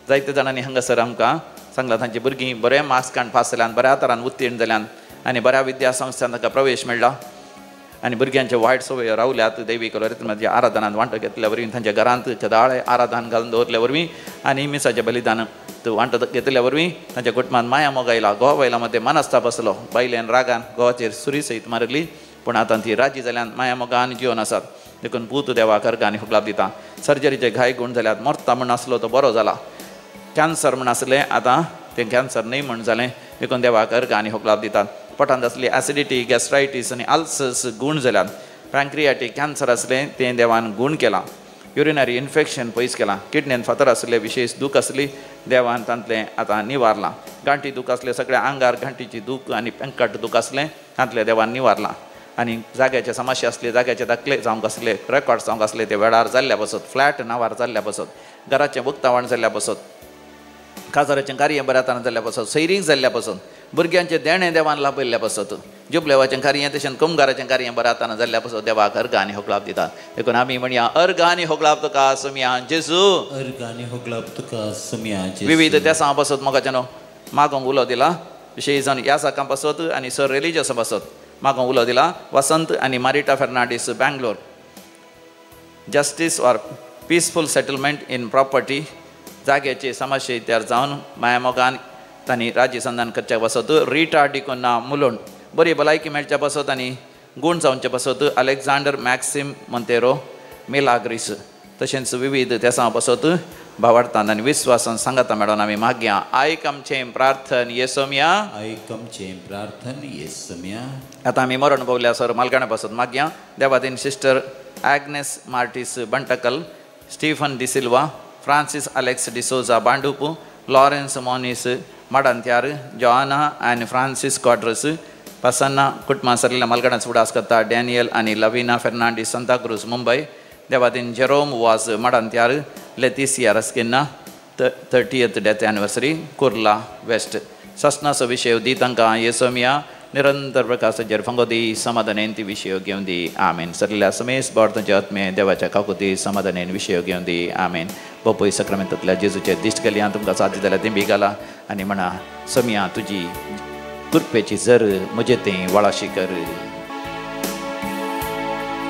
जायते जाणांनी हांगासर आमकां सांगला तांची भुरगीं बरे मार्क्स काडून पास जाल्यान बऱ्या तरान उत्तीर्ण जाल्यान आनी बऱ्या विद्या संस्थान तांकां प्रवेश मेळ्ळा आनी भुरग्यांचे वायट संवय रावल्यात दैवीक रितीमध्ये आराधनांत वांटो घेतल्या वरवीं तांच्या घरांत केदाळे आराधन घालून दवरल्या वरवीं आनी मिसाचें बलिदान वांटो घेतल्या वरवीं तांच्या कुटुंबांत माया मोग आयला घोव बायला मदें मनस्ताप आसलो बायलेन रागान घोवाचेर सुरी सयत मारली पूण आतां ती राजी जाल्यान माया मोगान जिवन आसात देखून पूत देवाक अर्घ आनी होगलाप दिता सर्जरीचे घाय गुण जाल्यात मरता म्हण आसलो तो बरो जाला कॅन्सर म्हण आसलें आतां तें कॅन्सर न्हय म्हण जालें देखून देवाक अर्घ आनी होगलाप दितात पोटांत आसली एसिडिटी गॅस्ट्रायटीस आनी अल्सर्स गुण जाल्यात पॅन्क्रियाटीक कॅन्सर आसलें तें देवान गुण केलां युरिनरी इन्फेक्शन पयस केलां किडनीन फातर आसले विशेश दूख आसली देवान तांतलें आतां निवारलां गांठी दूख आसलें सगळ्या आंगार गांठीची दूख आनी पेंकट दूख आसलें तांतलें देवान निवारलां आनी जाग्याचे समस्या आसली जाग्याचे दाखले जावंक आसले रेकॉर्ड जावंक आसले ते वेळार जाल्ल्या बसत फ्लॅट नांवार जाल्ल्या बसत घराचें उक्तावण जाल्ल्या बसत काजाराचें कार्य बऱ्या तरान जाल्ल्या बसत सैरीक जाल्ल्या बसत भुरग्यांचे देणे देवान लाभयल्ल्या बसत जुबलेवाचें कार्य तशें कुमगाराचें कार्य बऱ्या तरान जाल्ल्या बसत देवाक अर्घ आनी होगलाप दितात देखून आमी म्हणया अर्घ आनी होगलाप तुका सुमया जेजू अर्घ आनी होगलाप तुका सुमया जेजू विविध देसां बसत मोगाचें न्हू मागोंक उलो दिला विशेश जावन ह्या साकां बसत आनी सर रिलिजियस बसत मागोंक उलो दिला वसंत आनी Marita Fernandes Bangalore justice or peaceful settlement in property जाग्याची समस्या इत्यार जावन माया मोगान तांणी राज्य संधान करच्या बसत रिटा डिकोना मुलोण बरी भलायकी मेळच्या बसत आनी गुण जावचे बसत अलेक्झांडर मॅक्सिम मोंतेरो मिलाग्रीस तशेंच विविध देसां बसत भावार्थान आनी विस्वासान सांगाता मेळोन आमी मागया आयक आमचें प्रार्थन येसोम्या आयक आमचें प्रार्थन येसोम्या आतां आमी मरण पावल्या सर मालगाणा बसत मागया देवादीन sister Agnes Martis Bantakal Stephen D'Silva Francis Alex D'Souza Bhandup Lawrence Monis Madanthyar Jona आनी फ्रांसीस क्वाड्रस पसन्ना कुटुंबां सरलेल्या मालगाणाच उडास करता डॅनियल आनी लविना फेर्नांडीस सांताक्रूज मुंबय देवादीन Jerome Vaz Madanthyar Leticia Rasquinha 30th death anniversary Kurla West सस्नाचो विशय दी तांकां येसोम्या निरंतर प्रकाशाचेर फंगोदी समाधानेन ती विशय घेवन दी आमेन सरलेल्या समेस बार्थांचे आत्मे देवाच्या काकुती समाधानेन विशय घेवन दी आमेन बोपय सक्रामेंतांतल्या जेजूचे दिश्ट केल्या तुमकां सादी जाल्यार तेंबी घाला आनी म्हणा सोम्या तुजी कृपेची झर म्हजे तें वळाशी कर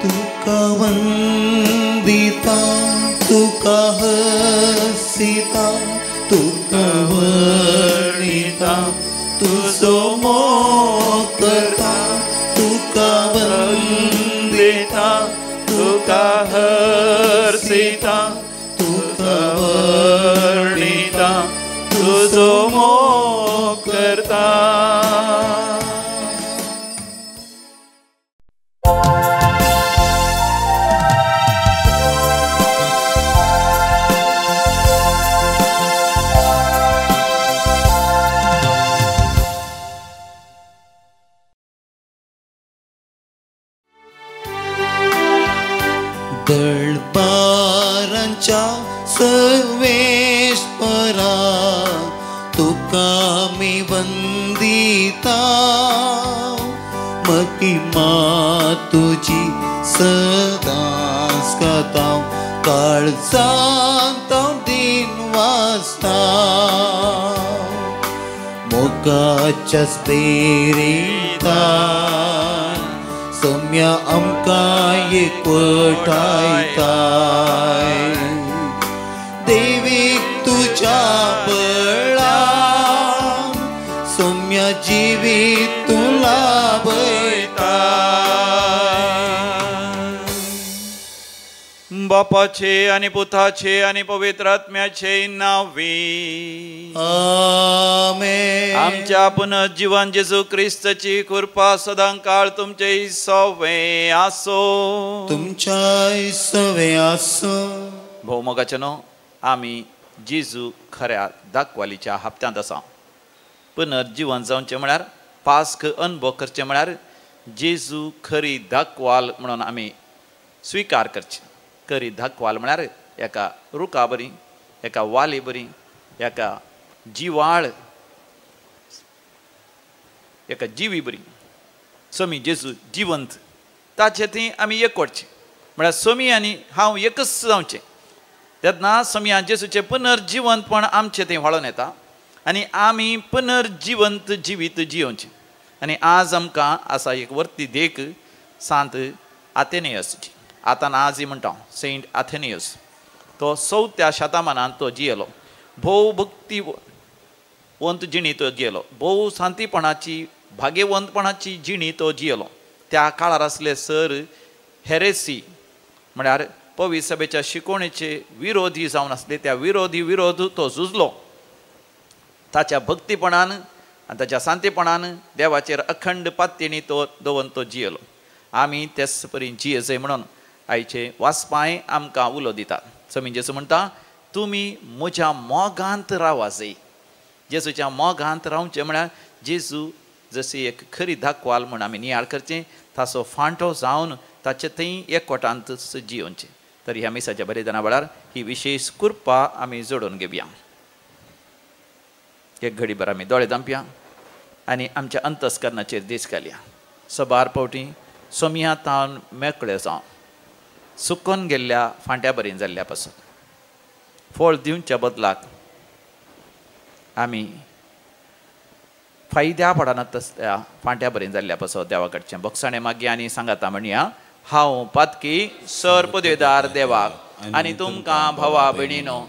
तुका वंदिता तुका हसिता तुका वर्णिता तुजो मोग करता तुका वंदिता तुका हर्षिता तुका वर्णिता तुजो मोग करता दळपारांच्या सर्वेश्वरा तुका मी वंदिता महिमा तुझी सदांच गाता काळजांत दिन वाजता मोगाच्या स्पिरितान सोम्या आमकां एकवटायताय देवीक तुज्या बळान सोम्या जिवीत तूं लाभयताय बापाचे आनी पुताचे आनी पवित्र आत्म्याचे नावी आमेन आमच्या पुनर्जीवन जेजू क्रिस्ताची कृपा सदां काळ तुमचे सवे आसो तुमच्या सवे आसो भोवमोगाचे न्हू आमी जेजू खऱ्या दाखवालीच्या हप्त्यांत आसा पुनर्जीवन जावचें म्हळ्यार पास्क अनुभव करचें म्हळ्यार जेजू खरी दाखवाल म्हणून आमी स्विकार करचें खरी दाखवाल म्हळ्यार एका रुखा बरी एका वाली बरी एका जिवाळ एका जिवी बरी सोमी जेजू जिवंत ताचे थंय आमी एकवटचें म्हळ्यार सोमी आनी हांव एकच जावचें तेन्ना सोम्या जेजूचें पुनर्जिवंतपण आमचें थंय वळोन येता आनी आमी पुनर्जिवंत जिवीत जियोवचे. आनी आज आमकां आसा एक वर्ती देख सांत आथेनियसची. आतां आज म्हणटा सेंट आथेनियस. तो 4थ्या शतमानांत तो जियेलो. भोव भक्तीवंत जिणी तो जियेलो. भोव शांतीपणाची भाग्यवंतपणाची जिणी तो जियेलो. त्या काळार आसले सर हेरेसी म्हळ्यार पवित्र सभेच्या शिकवणेचे विरोधी जावन आसले. त्या विरोध तो झुजलो. ताच्या भक्तीपणान आनी ताच्या शांतीपणान देवाचेर अखंड पात्येनी तो दवरून तो जियेलो. आमी तेच परी जियेचय म्हणून आयचे वाचपाय आमकां उलो दितात. समी जेसू म्हणटा तुमी म्हज्या मोगांत रावाजय. जेजूच्या मोगांत रावचें म्हळ्यार जेजू जशी एक खरी दाखवाल म्हूण आमी नियाळ करचें ताचो फांटो जावन ताचे थंय एकवटांत जियोवचें. तर ह्या मिसाच्या बलिदाना वेळार ही विशेष कृपा आमी जोडून घेवया. एक घडीभर आमी दोळे धांपया आनी आमच्या अंतस्करणाचेर दीस घालया. सबार पावटी सोमया तावन मेकळे जावन सुकोन गेल्ल्या फांट्या बरी जाल्ल्या पासून फळ दिवच्या बदलाक आमी फायद्या पडना तसल्या फांट्या बरी जाल्ल्या पासून देवा कडचें बक्षाणें मागया आनी सांगाता म्हणया हांव पातकी सर पदवेदार देवाक आनी तुमकां भावा भयणीनो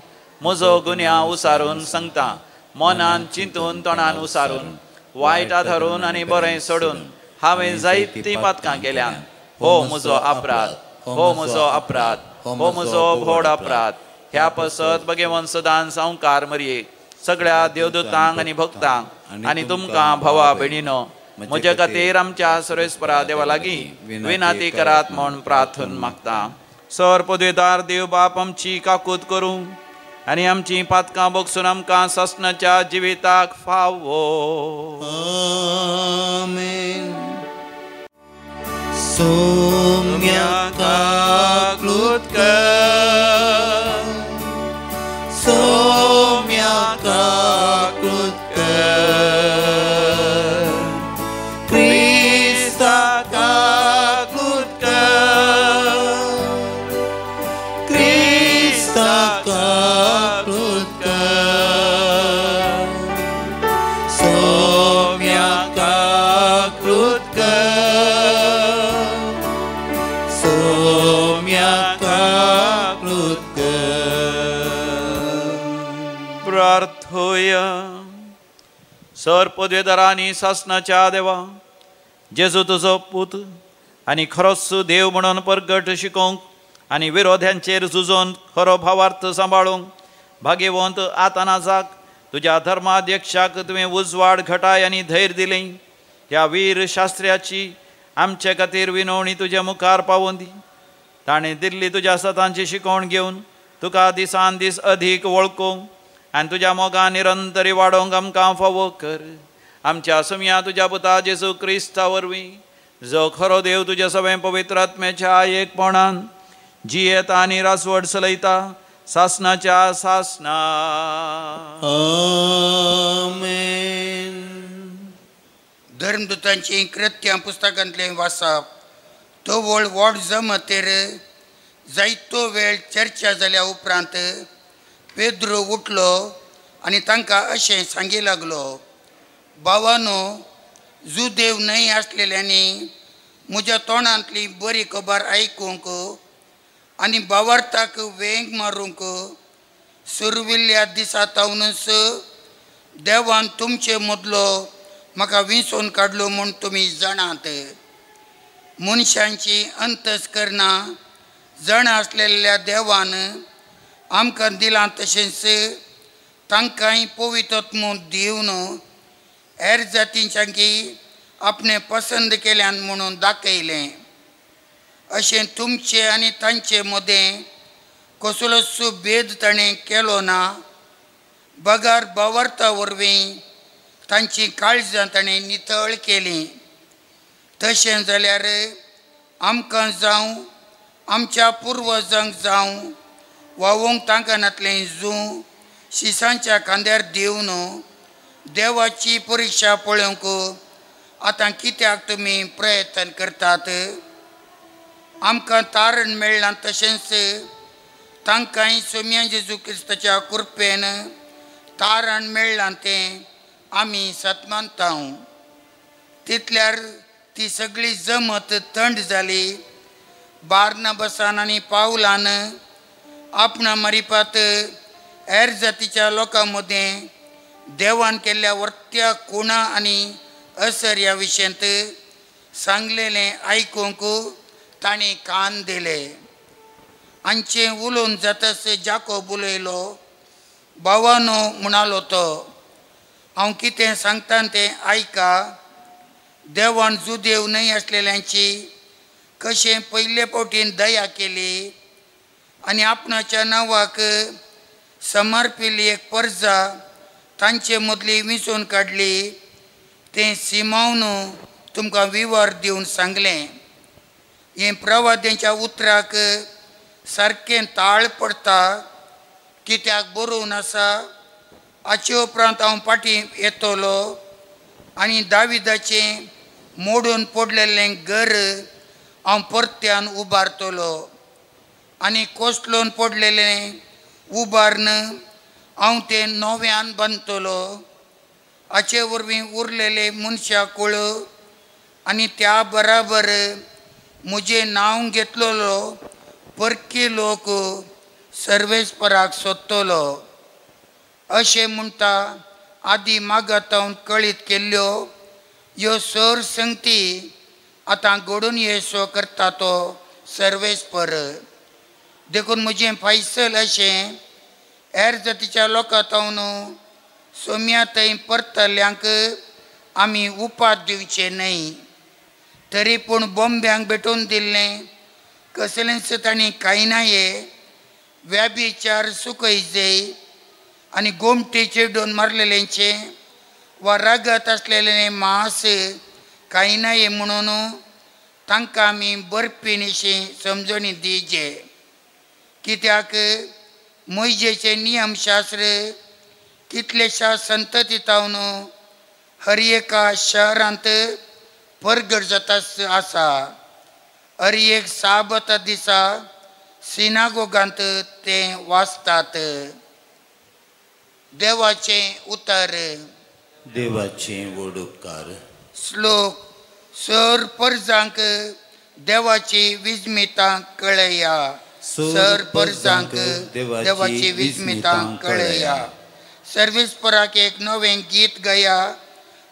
म्हजो गुन्यांव उसारून सांगता. मनान चिंतून तोंडान उसारून वायट आधारून आनी बरें सोडून हांवें जायतीं पातकां केल्यान. हो म्हजो अपराध, हो म्हजो अपराध, हो म्हजो व्हड अपराध. ह्या पसत भगवंत सदांच संवकार मरये सगळ्या देवदूतांक आनी भक्तांक आनी तुमकां भावा भयणीनो म्हजे खातीर आमच्या सर्वेस्परा देवा लागीं विनाती करात म्हूण प्रार्थना मागता. सर पदवेदार देव बाप आमची काकूत करूं आनी आमची पातकां बगसून आमकां ससनाच्या जिविताक फावो. आमेन. सोम्याका कृत कर, सोम्याका कृत कर, क्रिस्ताका कृत कर, क्रिस्ताका कृत कर, सोम्याका कृत कर, सोम्याका कृत कर. प्रार्थोया. सर पदवेदारांनी शासनाच्या देवा जेजू तुजो पूत आनी खरोच देव म्हणून परगट शिकोवंक आनी विरोध्यांचेर झुजोवन खरो भावार्थ सांबाळूंक भाग्यवंत आतानाजाक तुज्या धर्माध्यक्षाक तुवें उजवाड घटाय आनी धैर्य दिलें. ह्या वीर शास्त्र्याची आमचे खातीर विनवणी तुज्या मुखार पावोवन दी. ताणें दिल्ली तुज्या सतांची शिकवण घेवन तुका दिसान दीस अधीक वळखूंक आनी तुज्या मोगान निरंतरी वाडोवंक आमकां फावो कर. आमच्या सुमया तुज्या पुता जेजू क्रिस्ता वरवीं जो खरो देव तुज्या सगळे पवित्र आत्म्याच्या एकपणान जियेता आनी रासवड चलयता सासनाच्या सासना. आमेन. धर्मदूतांची कृत्यां पुस्तकांतलें वाचप. तो वळ व्हड जमतेर जायतो वेळ चर्चा जाल्या उपरांत पेद्रो उठलो आनी तांकां अशें सांगी लागलो, भावानो, जुदेव न्हय आसलेल्यांनी म्हज्या तोंडांतली बरी खबर आयकूंक आनी भावार्थाक वेंग मारूंक सुरविल्ल्या दिसा तावनूच देवान तुमचे मदलो म्हाका विंचून काडलो म्हूण तुमी जाणात. मनशांची अंतस्करणां जण आसलेल्या देवान आमकां दिलां तशेंच तांकांय पवित्रत्व दिवन हेर जातींच्यांकी आपणे पसंद केल्यान म्हणून दाखयलें. अशें तुमचे आनी तांचे मदें कसलोच भेद ताणें केलो ना. बगार भावार्था वरवीं तांची काळजां ताणें नितळ केलीं. तशें जाल्यार आमकां जावं आमच्या पुर्वजांक जावं वावोंक तांकांतलें जूं शिसांच्या खांद्यार दिवन देवाची परिक्षा पळोवंक आतां कित्याक तुमी प्रयत्न करतात. आमकां तारण मेळ्ळां तशेंच तांकांय सोम्या जेजू क्रिस्ताच्या कृपेन तारण मेळ्ळां तें आमी सतमानतांव. तितल्यार ती सगळी जमत थंड जाली. बार्नबासान आनी पावलान आपणा मारिपात हेर जातीच्या लोकां मदें देवान केल्ल्या वर्त्या खुणां आनी असर्या विशयंत सांगलेलें आयकूंक तांणी कान दिले. हांचे उलोवन जातास जाकोब उलयलो. भावानो म्हणालो तो, हांव कितें सांगता तें आयका. देवान जुदेव न्हय आसलेल्यांची कशें पयले फावटीन दया केली आनी आपणाच्या नांवाक समर्पिल्ली एक परजा तांचे मदली विंचून काडली, तें सिमावन तुमकां विवर दिवन सांगलें. हें प्रवाद्यांच्या उतराक सारकें ताळ पडटा, कित्याक बरोवन आसा, हाचे उपरांत हांव फाटीं येतलो आनी दाविदाचें मोडून पडलेलें घर हांव परत्यान उबारतलो आनी कोसलोवन पडलेलें उबारन हांव तें नव्यान बांदतलो. हाचे वरवीं उरलेले मनशां कुळ आनी त्या बराबर म्हजें नांव घेतलेलो परकी लोक सर्वेस्पराक सोदतलो. अशें म्हणटा आदी मागातावन कळीत केल्ल्यो ह्यो सर संगती आतां घडोवन येसो करता तो सर्वेस्पर. देखून म्हजें फायसल अशें, हेर जातीच्या लोकांतावन सोम्या थंय परतल्यांक आमी उपात दिवचे न्हय. तरी पूण बोंब्यांक भेटोवन दिल्लें कसलेंच तांणी कांयनाये, व्याभिचार सुकयजय आनी गोमटी चिड्डून मारलेलेंचें वा रागात आसलेलें मांस कांयनाये म्हणून तांकां आमी बरपीनिशी समजणी दिवचे. कित्याक मोइजेचें नियमशास्त्र कितलेशा संततीतावन हर एका शहरांत परगट जाता आसा. हर एक साबता दिसा सिनागोगांत तें वाचतात. देवाचें उतर. देवाचें वडोपकार. श्लोक. सर परजांक देवाची विस्मितां कळया. सर परजांक देवाची विस्मितां कळया. सर्वेस्पराक एक नवें गीत गाया.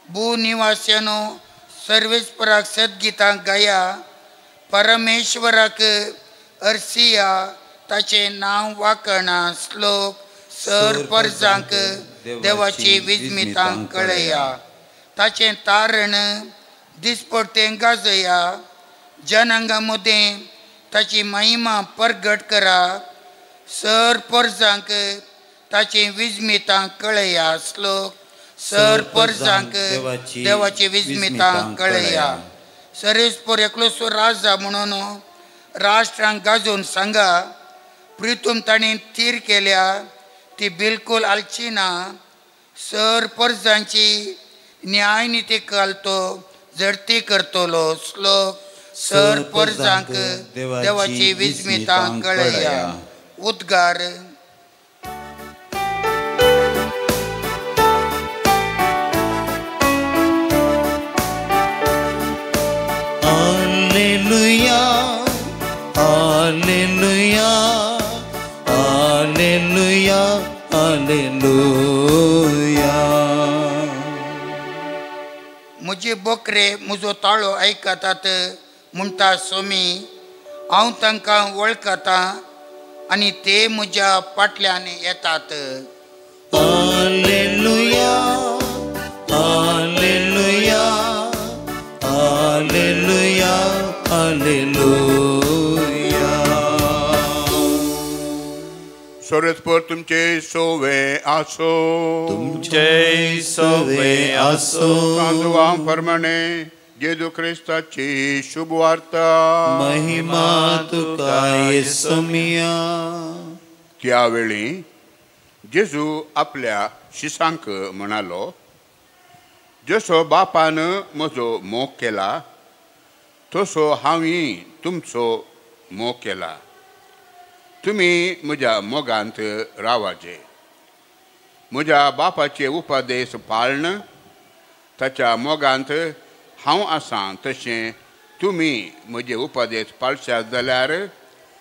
भूनिवास्यानो सर्वेस्पराक सदगीतां गाया. परमेश्वराक अर्सिया, ताचें नांव वाकणा. श्लोक. सर परजांक देवाची विस्मितां कळया. ताचें तारण दिसपट्टें गाजया. जनांगां मदें ताची महिमा परगट करा. सर परजांक ताची विस्मितां कळया. श्लोक. सर परजांक देवाची विस्मितां कळया. सर्वेस्पर एकलोसो राजा म्हणून राष्ट्रांक गाजोवन सांगा. प्रितूम ताणें तीर केल्या ती बिलकुल आलची ना. सर परजांची न्याय निती घालतो झडती करतलो. श्लोक. सर परजांक देवाची विस्मितां कळया. उद्गार. Alleluia, Alleluia, Alleluia, Alleluia. म्हजे बोकरे म्हजो ताळो आयकतात म्हणटा सोमी. हांव तांकां वळखतां आनी ते म्हज्या फाटल्यान येतात. Alleluia, Alleluia, Alleluia, Alleluia. सर्वेस्पर तुमचे सोवे आसो. तुमचे सोवे आसो. सांजवां प्रमाणे जेजू ख्रिस्ताची शुभ वार्ता. महिमा तुका येसुमिया. त्यावेळी जेजू आपल्या शिसांक म्हणालो, जसो बापान म्हजो मोग केला तसो हांवें तुमचो मोग केला. तुमी म्हज्या मोगांत रावाचे. म्हज्या बापाचे उपदेश पाळण ताच्या मोगांत हांव आसां तशें तुमी म्हजे उपदेश पाळशात जाल्यार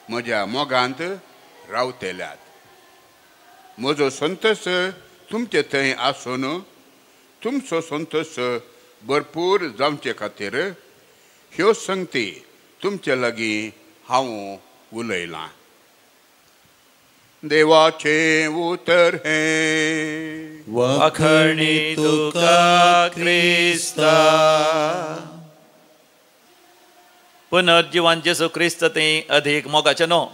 म्हज्या मोगांत रावतल्यात. म्हजो संतोश तुमचे थंय आसून तुमचो संतोश भरपूर जावचे खातीर ह्यो संगती तुमचे लागीं हांव उलयलां. देवाचें उतर हें वखणी तुका क्रिस्ता. पुनर्जीवन जेसू क्रिस्त तें अधिक मोगाचें न्हू.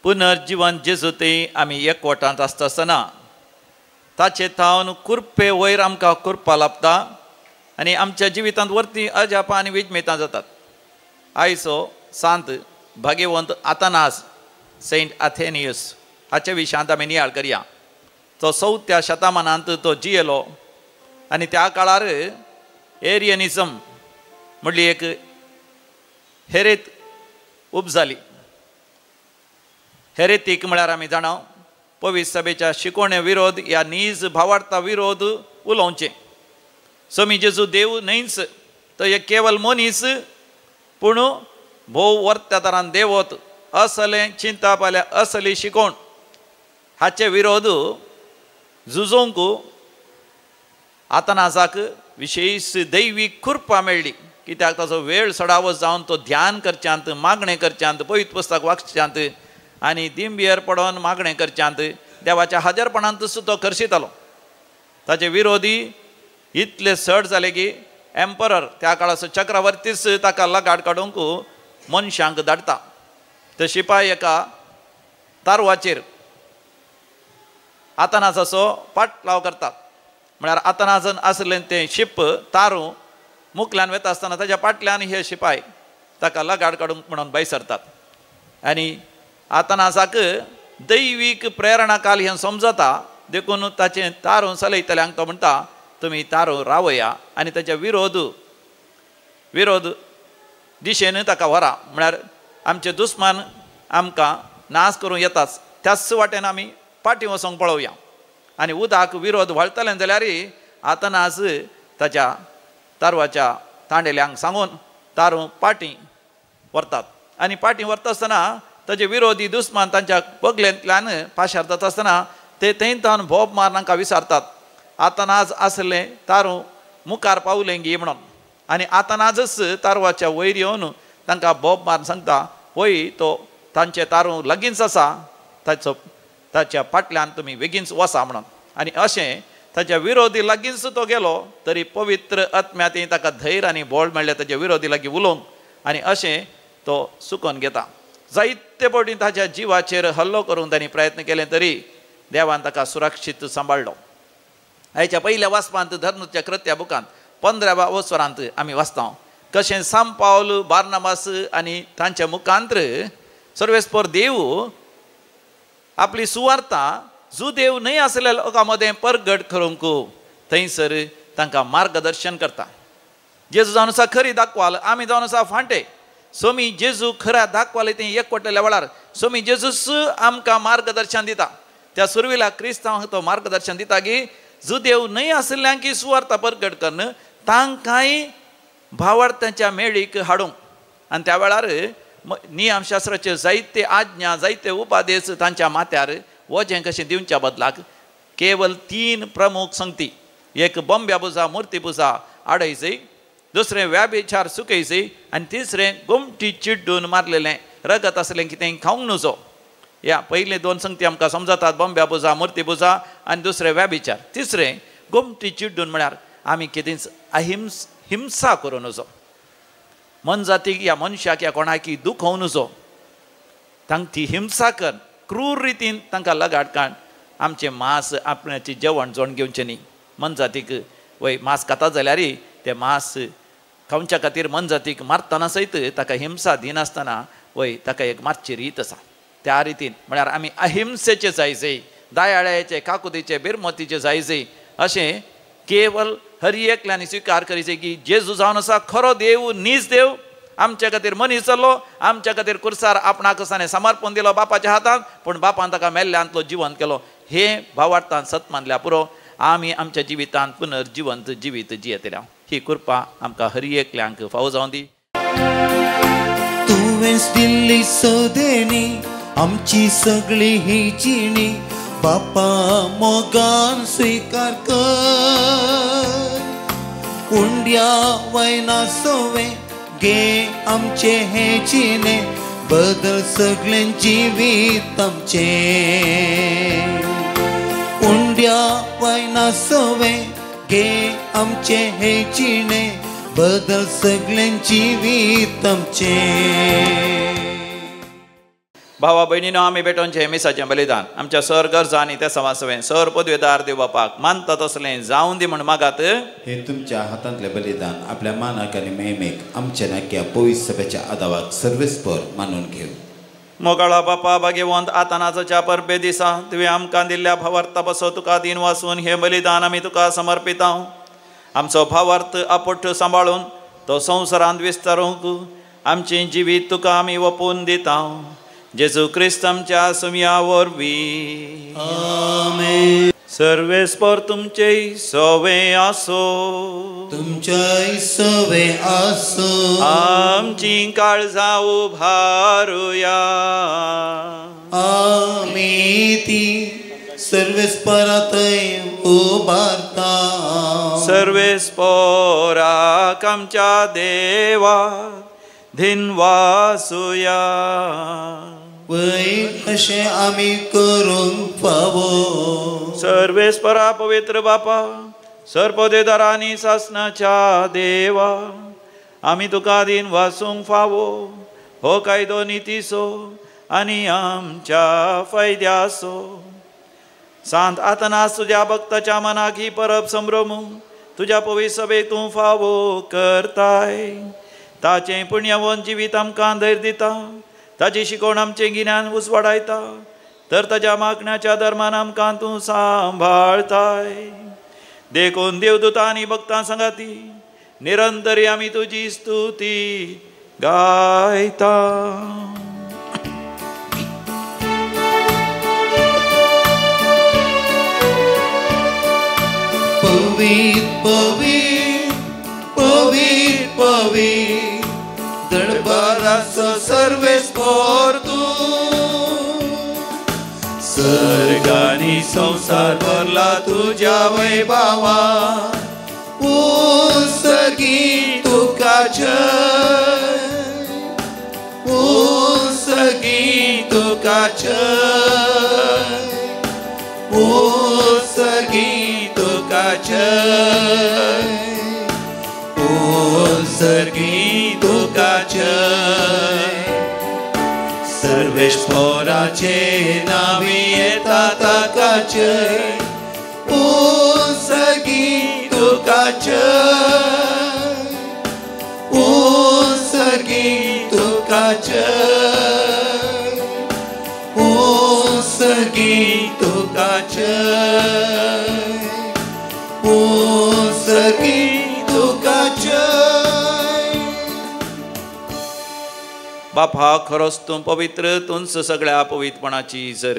पुनर्जीवन जेजू तें आमी एकवटांत आसता आसतना ताचे थावन कुरपे वयर आमकां कुरपा लाभता आनी आमच्या जिवितांत वर्ती अजापां आनी विजमेतां जातात. आयचो सांत भाग्यवंत आतानास सेंट अथेनियस हाचे विशयांत आमी नियाळ करया. तो 4थ्या शतमानांत तो जियेलो आनी त्या काळार एरियनिझम म्हणली एक हेरेत उपजाली. हेरेतीक म्हळ्यार आमी जाणाव पवित्र सभेच्या शिकोवणे विरोध या नीज भावार्था विरोध उलोवचें. स्वामी जेजू देव न्हयच तो एक केवल मनीस पूण भोव वर्त्या तरान देवत असलें चिंता पाल्या असली शिकोवण हाचे विरोध झुजोवंक आतानासाक विशेश दैवीक कृपा मेळ्ळी. कित्याक ताचो वेळ सडावत जावन तो ध्यान करच्यांत मागणें करच्यांत पवित्र पुस्तक वाचच्यांत आनी दिंबियर पडोवन मागणें करच्यांत देवाच्या हजरपणांत सुद्दां तो करशितालो. ताचे विरोधी इतले सड जाले की एम्परर त्या काळाचो चक्रवर्तीच ताका लगाड काडूंक मनशांक धाडटा. ते शिपाय एका तारवाचेर आतानासाचो पाटलाव करतात. म्हळ्यार आतानासान आसलें तें शिप तारू मुखल्यान वता आसतना ताच्या फाटल्यान हे शिपाय ताका लगाड काडूंक म्हणून भायर सरतात. आनी आतानासाक दैवीक प्रेरणा काल हें समजता देखून ताचें तारू चलयतल्यांक तो म्हणटा तुमी तारू रावया आनी ताच्या विरोध दिशेन ताका व्हरा. म्हळ्यार आमचे दुस्मान आमकां नाश करूं येताच त्याच वाटेन आमी फाटीं वचोंक पळोवया. आनी उदाक विरोध वळटलें जाल्यारय आतानास ताच्या तारवाच्या तांडेल्यांक सांगून तारू फाटीं व्हरतात. आनी फाटीं व्हरता आसतना ताचे विरोधी दुस्मान तांच्या बगलेंतल्यान पाशार जाता आसतना ते थंय थावन भोब मारून तांकां विचारतात आतानाज आसलें तारू मुखार पावलें गी म्हणून. आनी आतानाजच तारवाच्या वयर येवन तांकां भोब मारून सांगता वय तो तांचें तारू लगींच आसा ताच्या फाटल्यान तुमी बेगीनच वसा म्हणून. आनी अशें ताच्या विरोधी लागींच तो गेलो तरी पवित्र आत्म्यान ताका धैर्य आनी बोळ मेळ्ळें ताच्या विरोधी लागीं उलोवंक. आनी अशें तो सुकोवन घेता. जायते फावटी ताच्या जिवाचेर हल्लो करूंक तांणी प्रयत्न केले तरी देवान ताका सुरक्षीत सांबाळलो. हाच्या पयल्या वाचपांत धर्मच्या कृत्या बुकांत 15व्या वसरांत आमी वाचता कशें सांत पावल बार्नबास आनी तांच्या मुखांत्र सर्वेस्पर देव आपली सुवार्ता जुदेव न्हय आसलेल्या लोकां मदें परगट करूंक थंयसर तांकां मार्गदर्शन करता. जेजू जावन आसा खरी दाखवाल आमी जावन आसा फांटे. स्वामी जेजू खऱ्या दाखवाले तें एकवटलेल्या वेळार स्वामी जेजूच आमकां मार्गदर्शन दिता. त्या सुरविल्या क्रिस्तांवांक तो मार्गदर्शन दिता की जुदेव न्हय आसल्यांक सुवार्ता परगट करून तांकांय भावार्थांच्या मेळीक हाडूंक. आनी त्या वेळार नियमशास्त्राचे जायते आज्ञा जायते उपादेश तांच्या माथ्यार वजें कशें दिवच्या बदलाक केवल 3 प्रमुख संगती. एक बंब्या पुजा मुर्ती पुजा आडयचें, दुसरें व्याभिचार सुकयचें आनी तिसरें गुमटी चिड्डून मारलेलें रगत असलें कितें खावंक नजो. ह्या पयले 2 संगती आमकां समजतात बंब्या पुजा मुर्ती पुजा आनी दुसरें व्याभिचार. तिसरें गुमटी चिड्डून म्हळ्यार आमी कितेंच हिंसा करूं नजो. मन जातीक या मनशाक या कोणाकी दुखोवं नजो. तांकां ती हिंसा कर क्रूर रितीन तांकां लगाड काड. आमचें मांस आपणाची जेवण जोण घेवचें न्ही. मन जातीक वय मांस खाता जाल्यारय तें मांस खावच्या खातीर मन जातीक मारतना सयत ताका हिंसा दिनासतना वय ताका एक मातशी रीत आसा. त्या रितीन म्हळ्यार आमी अहिंसेचे जायचे, दयाळ्याचे, काकुतीचे, बिरमतीचे जायचे. अशें केवल हरी एकल्यान स्विकार करीचे की जेजू जावन आसा खरो देव नीज देव आमच्या खातीर मनीस जालो, आमच्या खातीर कुर्सार आपणाक कसाने समर्पण दिलो बापाच्या हातांत, पूण बापान ताका मेल्ल्यांतलो जिवंत केलो. हे भावार्थान सत मानल्या पुरो आमी आमच्या जिवितांत पुनर्जिवंत जिवीत जियेतल्या. ही कृपा आमकां हर एकल्यांक फावो जावं दी. तुवेंच दिल्ली सदेनी आमची सगळी ही जिणी बापा मोगान स्वीकार कर. उंड्या वयना सोवे गे आमचे हे जिणे बदल सगळे जिवीत आमचे. उंड्या वयना सोवे गे आमचे हे जिणे बदल सगळे जिवीत आमचे. भावा भयणीनो आमी भेटोवचें हे मिसाचें बलिदान आमच्या सर गरजा आनी त्या समासवें सर पदवेदार देव बापाक मानता तसलें जावं दी म्हण मागात. हे तुमच्या हातांतलें बलिदान आपल्या मानाक आनी मेहमेक आमच्या नाक्या पवित्र सभेच्या आदावाक सर्वेस्पर मानून घेऊ. मोगाळा बापा भाग्यवंत आतानाच्या परबे दिसा तुवें आमकां दिल्ल्या भावार्था पासो तुका दिन वाचून हे बलिदान आमी तुका समर्पिता. आमचो भावार्थ आपट सांबाळून तो संवसारांत विस्तारूंक आमचें जिवीत तुका आमी ओपून दिता. जेजू क्रिस्त आमच्या सुमया वरवीं. आमेन. सर्वेस्पर तुमचे सवे आसो. तुमच्या सवे आसो. आमची काळजां उभारुया. आमी ती सर्वेस्परांतय उबारता. सर्वेस्पराक आमच्या देवा धिनवासुया. वै अशें आमी करूंक फावो. सर्वेस्परा पवित्र बापा सरपदेदारांनी सासनाच्या देवा आमी तुका दिन वासूंक फावो. हो कायदो नितीसो आनी आमच्या फायद्यासो. सांत आतनास तुज्या भक्ताच्या मनाक ही परब संभ्रमूंक तुज्या पवित्र सभेक तूं फावो करताय. ताचें पुण्यवन जिवीत आमकां धैर्य दिता. ताची शिकवण आमचें गिन्यान उसवाडायता. तर ताच्या मागण्याच्या धर्मान आमकां तूं सांबाळताय. देखून देवदूतां आनी भक्तां सांगाती निरंतरी आमी तुजी स्तुती गायता. पवित्र पवित्र पवित्र पवित्र दरबाराचो सर्वेस्पर तूं. सर्गानी संसार भरला तुज्या वैभवान. उसगी तुका जय. उसगी तुका जय. उसगी तुका जय. सर्गी तुका जय. सर्वेस्पराचे नावी येता ताका जय. सर्गी तुका जय. सर्गी तुका जय. सर्गी तुका जय. सर्गी तुका जय. बापा खरोच तूं पवित्र. तूंच सगळ्या पवित्रपणाची जर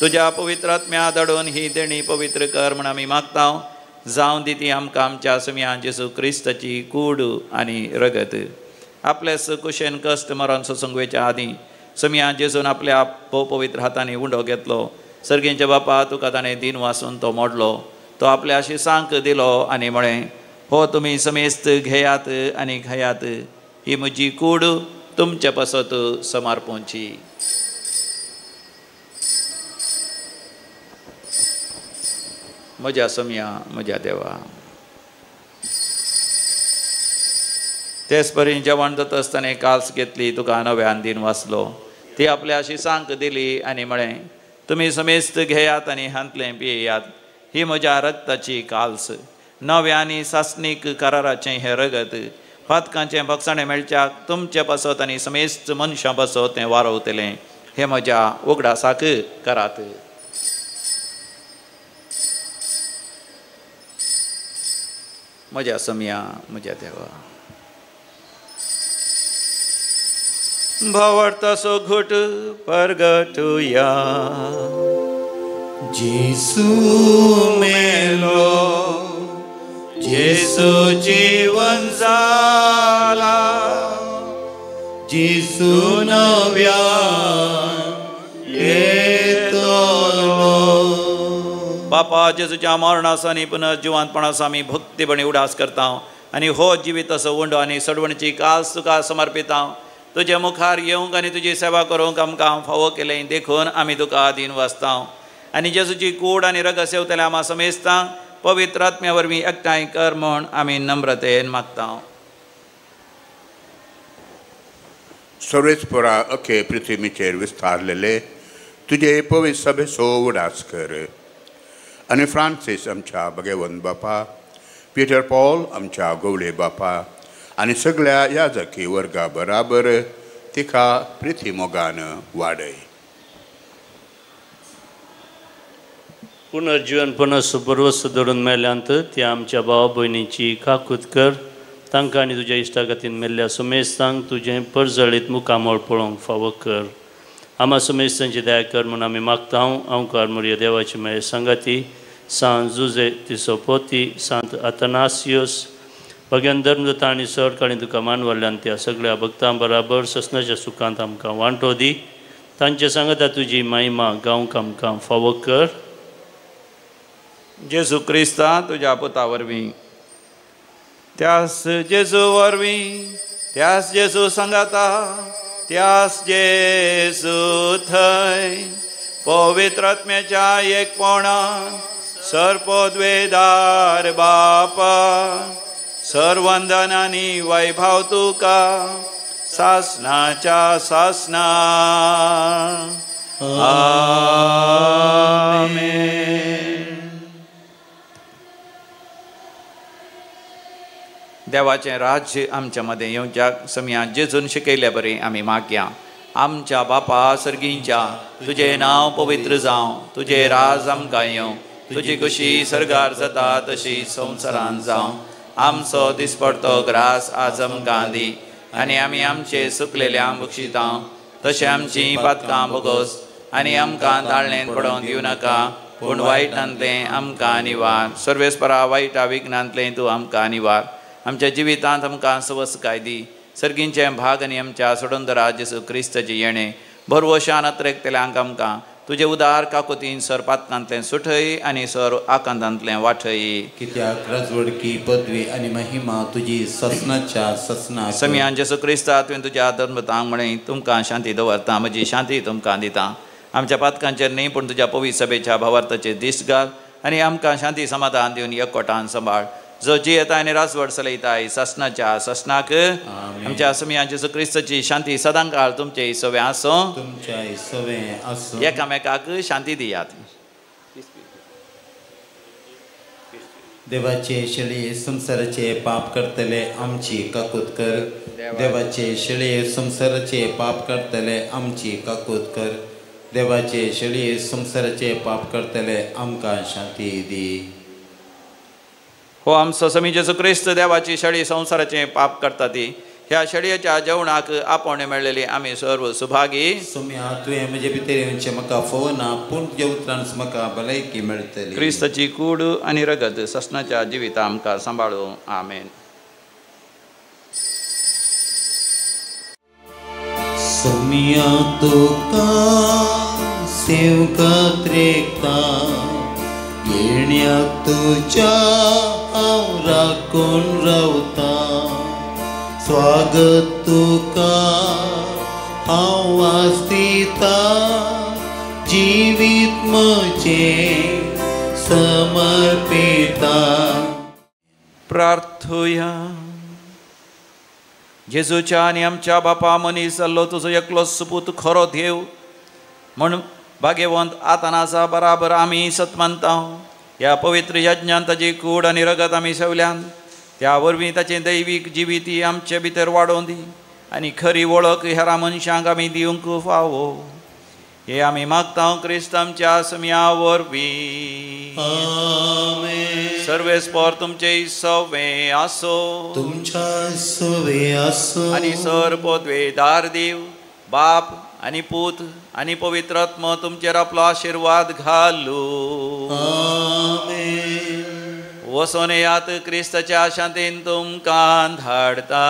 तुज्या पवित्र आत्म्या धाडून ही देणी पवित्र कर म्हण आमी मागता. जावं दी ती आमकां आमच्या सुमया जेजू क्रिस्ताची कूड आनी रगत. आपल्यास कुशेन कश्ट मरण ससंगवेच्या आदीं सुमया जेजून आपल्या पवित्र हातांनी उंडो घेतलो. सर्गेंच्या बापा तुका ताणें दिन वासून तो मोडलो. तो आपल्या शिसांक दिलो आनी म्हळें हो तुमी समेस्त घेयात आनी खायात. ही म्हजी कूड तुमच्या पासत समर्पूंची. म्हज्या सुमया म्हज्या देवा. तेच परी जेवण जाता आसतना काल्स घेतली तुका नव्यान दिन वाचलो. ती आपल्या शिसांक दिली आनी म्हळें तुमी समेस्त घेयात आनी हांतलें पियेयात. ही म्हज्या रक्ताची काल्स नव्यानी सासनीक कराराचें हें रगत. फातकांचें भक्षणें मेळच्याक तुमचे पासत आनी समेस्त मनशां पासत तें वारवतलें. हे म्हज्या उगडासाक करात. म्हज्या सुमया म्हज्या देवा. भावार्थाचो घोट परगटुया. जेसू मेलो, जेसू जीवन जाला, जेसू नव्यान येतलो. बापा जेजूच्या मरणाचो आनी पुनर्जिवांतपणाचो आमी भक्तीपणी उडास करता आनी हो जिविताचो उंडो आनी सडवणीची कास तुका समर्पिता. तुजे मुखार येवंक आनी तुजी सेवा करूंक आमकां फावो केलें देखून आमी तुका आदीन वाचता आनी जेजूची कूड आनी रगत सेवतले आमी समेजता. पवित्र आत्म्या वरवीं एकठांय कर म्हूण आमी नम्रतेन मागता. सर्वेस्परा अखे पृथ्वीचेर विस्तारलेले तुजे पवित्र सभेचो उडास कर. आनी फ्रांसीस आमच्या भगवंत बापा, पीटर पॉल आमच्या गवळे बापा आनी सगळ्या याजकी वर्गा बराबर तिका प्रिथी मोगान वाडय. पुनर्जीवनपणाचो बरवसो धरून मेल्यांत त्या आमच्या भाव भयणीची काकूत कर. तांकां आनी तुज्या इश्टा खातीर मेल्ल्या समेस्तांक तुजें परजळीत मुखामोळ पळोवंक फावो कर. आमा समेस्तांची दया कर म्हूण आमी मागता. हांव मोरया देवाची मेळ संगाती सांत जुजे तिसोपोती, सांत अतनासियोस, भगवान धर्मदत्ता आनी सर आनी तुका मानवल्ल्यान त्या सगळ्या भक्तां बराबर ससनाच्या सुखांत आमकां वांटो दी. तांचे सांगता तुजी महिमा गावंक आमकां फावो कर. जेजू क्रिस्ता तुज्या पुता वरवीं, त्यास जेजू वरवीं, त्यास जेजू सांगाता, त्यास जेजू थंय पवित्र आत्म्याच्या एकपणान सर्पोद्वेदार बापा, सर्वंदनानी वैभव तुका सासनाच्या सासना. आमेन. देवाचें राज्य आमच्या मदें येवच्याक समियान जेजून शिकयले बरें आमी मागया. आमच्या बापा सर्गींच्या, तुजें नांव पवित्र जावं, तुजें राज आमकां येवं, तुजी कशी सर्गार जाता तशी संवसारांत जावं. आमचो दिसपडतो ग्रास आज आमकां दी आनी आमी आमचे सुकलेल्यांक बक्षिता तशें आमची पातकां बोगोस आनी आमकां ताळणेन पडोवंक दिवं नाका, पूण वायटांतलें आमकां निवार. सर्वेस्परा वायटा विघ्नांतलें तूं आमकां निवार. आमच्या जिवितांत आमकां सवस्काय दी. सर्गींचे भाग आनी आमच्या सोडूनदरा जेजू क्रिस्ताचें येणें भरवशान अत्रेकतेल्यांक आमकां तुजे उदार काकुतीन सर पातकांतलें सुठय आनी सर आकांतांतलें वाठय. कित्याक राजवडकी पदवी आनी महिमा तुजी ससनाच्या ससना. समियान जेजू क्रिस्ता तुवें तुज्या धर्मतांक म्हणय तुमकां शांती दवरता, म्हजी शांती तुमकां दिता. आमच्या पातकांचेर न्ही पूण तुज्या पवित्र सभेच्या भावार्थाचेर दीस घाल आनी आमकां शांती समाधान दिवन एकवटान सांबाळ. जो जियेता आनी राजवट चलयताय ससनाच्या ससनाक. आमच्या समियान जेजू क्रिस्ताची शांती सदांकाळ तुमचे सवे आसूं. तुमच्या सवे आसूं. एकामेकाक शांती दियात. देवाचे शेळये संसाराचे पाप करतले आमची काकूत कर. देवाचे शेळये संसाराचे पाप करतले आमची काकूत कर. देवाचे शेळये संसाराचे पाप करतले आमकां शांती दी. हो आमचो समी जेजू क्रिस्त देवाची शेळी संसाराचें पाप करता ती. ह्या शेळयेच्या जेवणाक आपोवणे मेळलेली आमी सर्व सुभागी. सोम्या तुवें म्हजे भितर येवचें म्हाका फोव ना, पूण तुज्या उतरांच म्हाका भलायकी मेळटली. क्रिस्ताची कूड आनी रगत ससनाच्या जिविता आमकां सांबाळूं. आमेन. सोम्या तुका सेवकात रेखता, येण्याक तुज्या हांव राखून रावता. स्वागत तुका हांव वास्तिता, जिवीत म्हजें समर्पिता. प्रार्थुया. जेजूच्या आनी आमच्या बापा मनीस जाल्लो तुजो एकलो सुपूत खरो देव म्हूण भाग्यवंत आतानाचा बराबर आमी सतमानता. ह्या पवित्र यज्ञान ताची कूड आनी रगत आमी सेवल्यान त्या वरवीं ताचें दैवीक जिवीती आमचे भितर वाडोवन दी आनी खरी वळख हेरा मनशांक आमी दिवंक फावो. हे आमी मागता क्रिस्त आमच्या समिया वरवीं. आमेन. सर्वेस्पर तुमचे सवे आसो. तुमच्या सवे आसो. आनी सर पदवेदार देव बाप आणि पूत आणि पवित्र आत्मा तुमचेर आपलो आशीर्वाद घालू. वसोन यात क्रिस्ताच्या शांतीन तुमकां धाडता.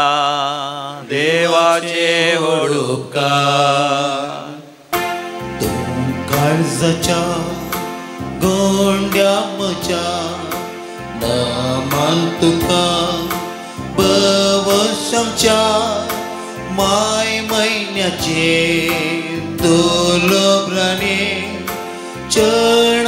देवाचे व्हड उपकार. काळजाच्या गोंड्या म्हज्या नामान तुका बवशांच्या माय महिन्याचे दोलोब्राने चड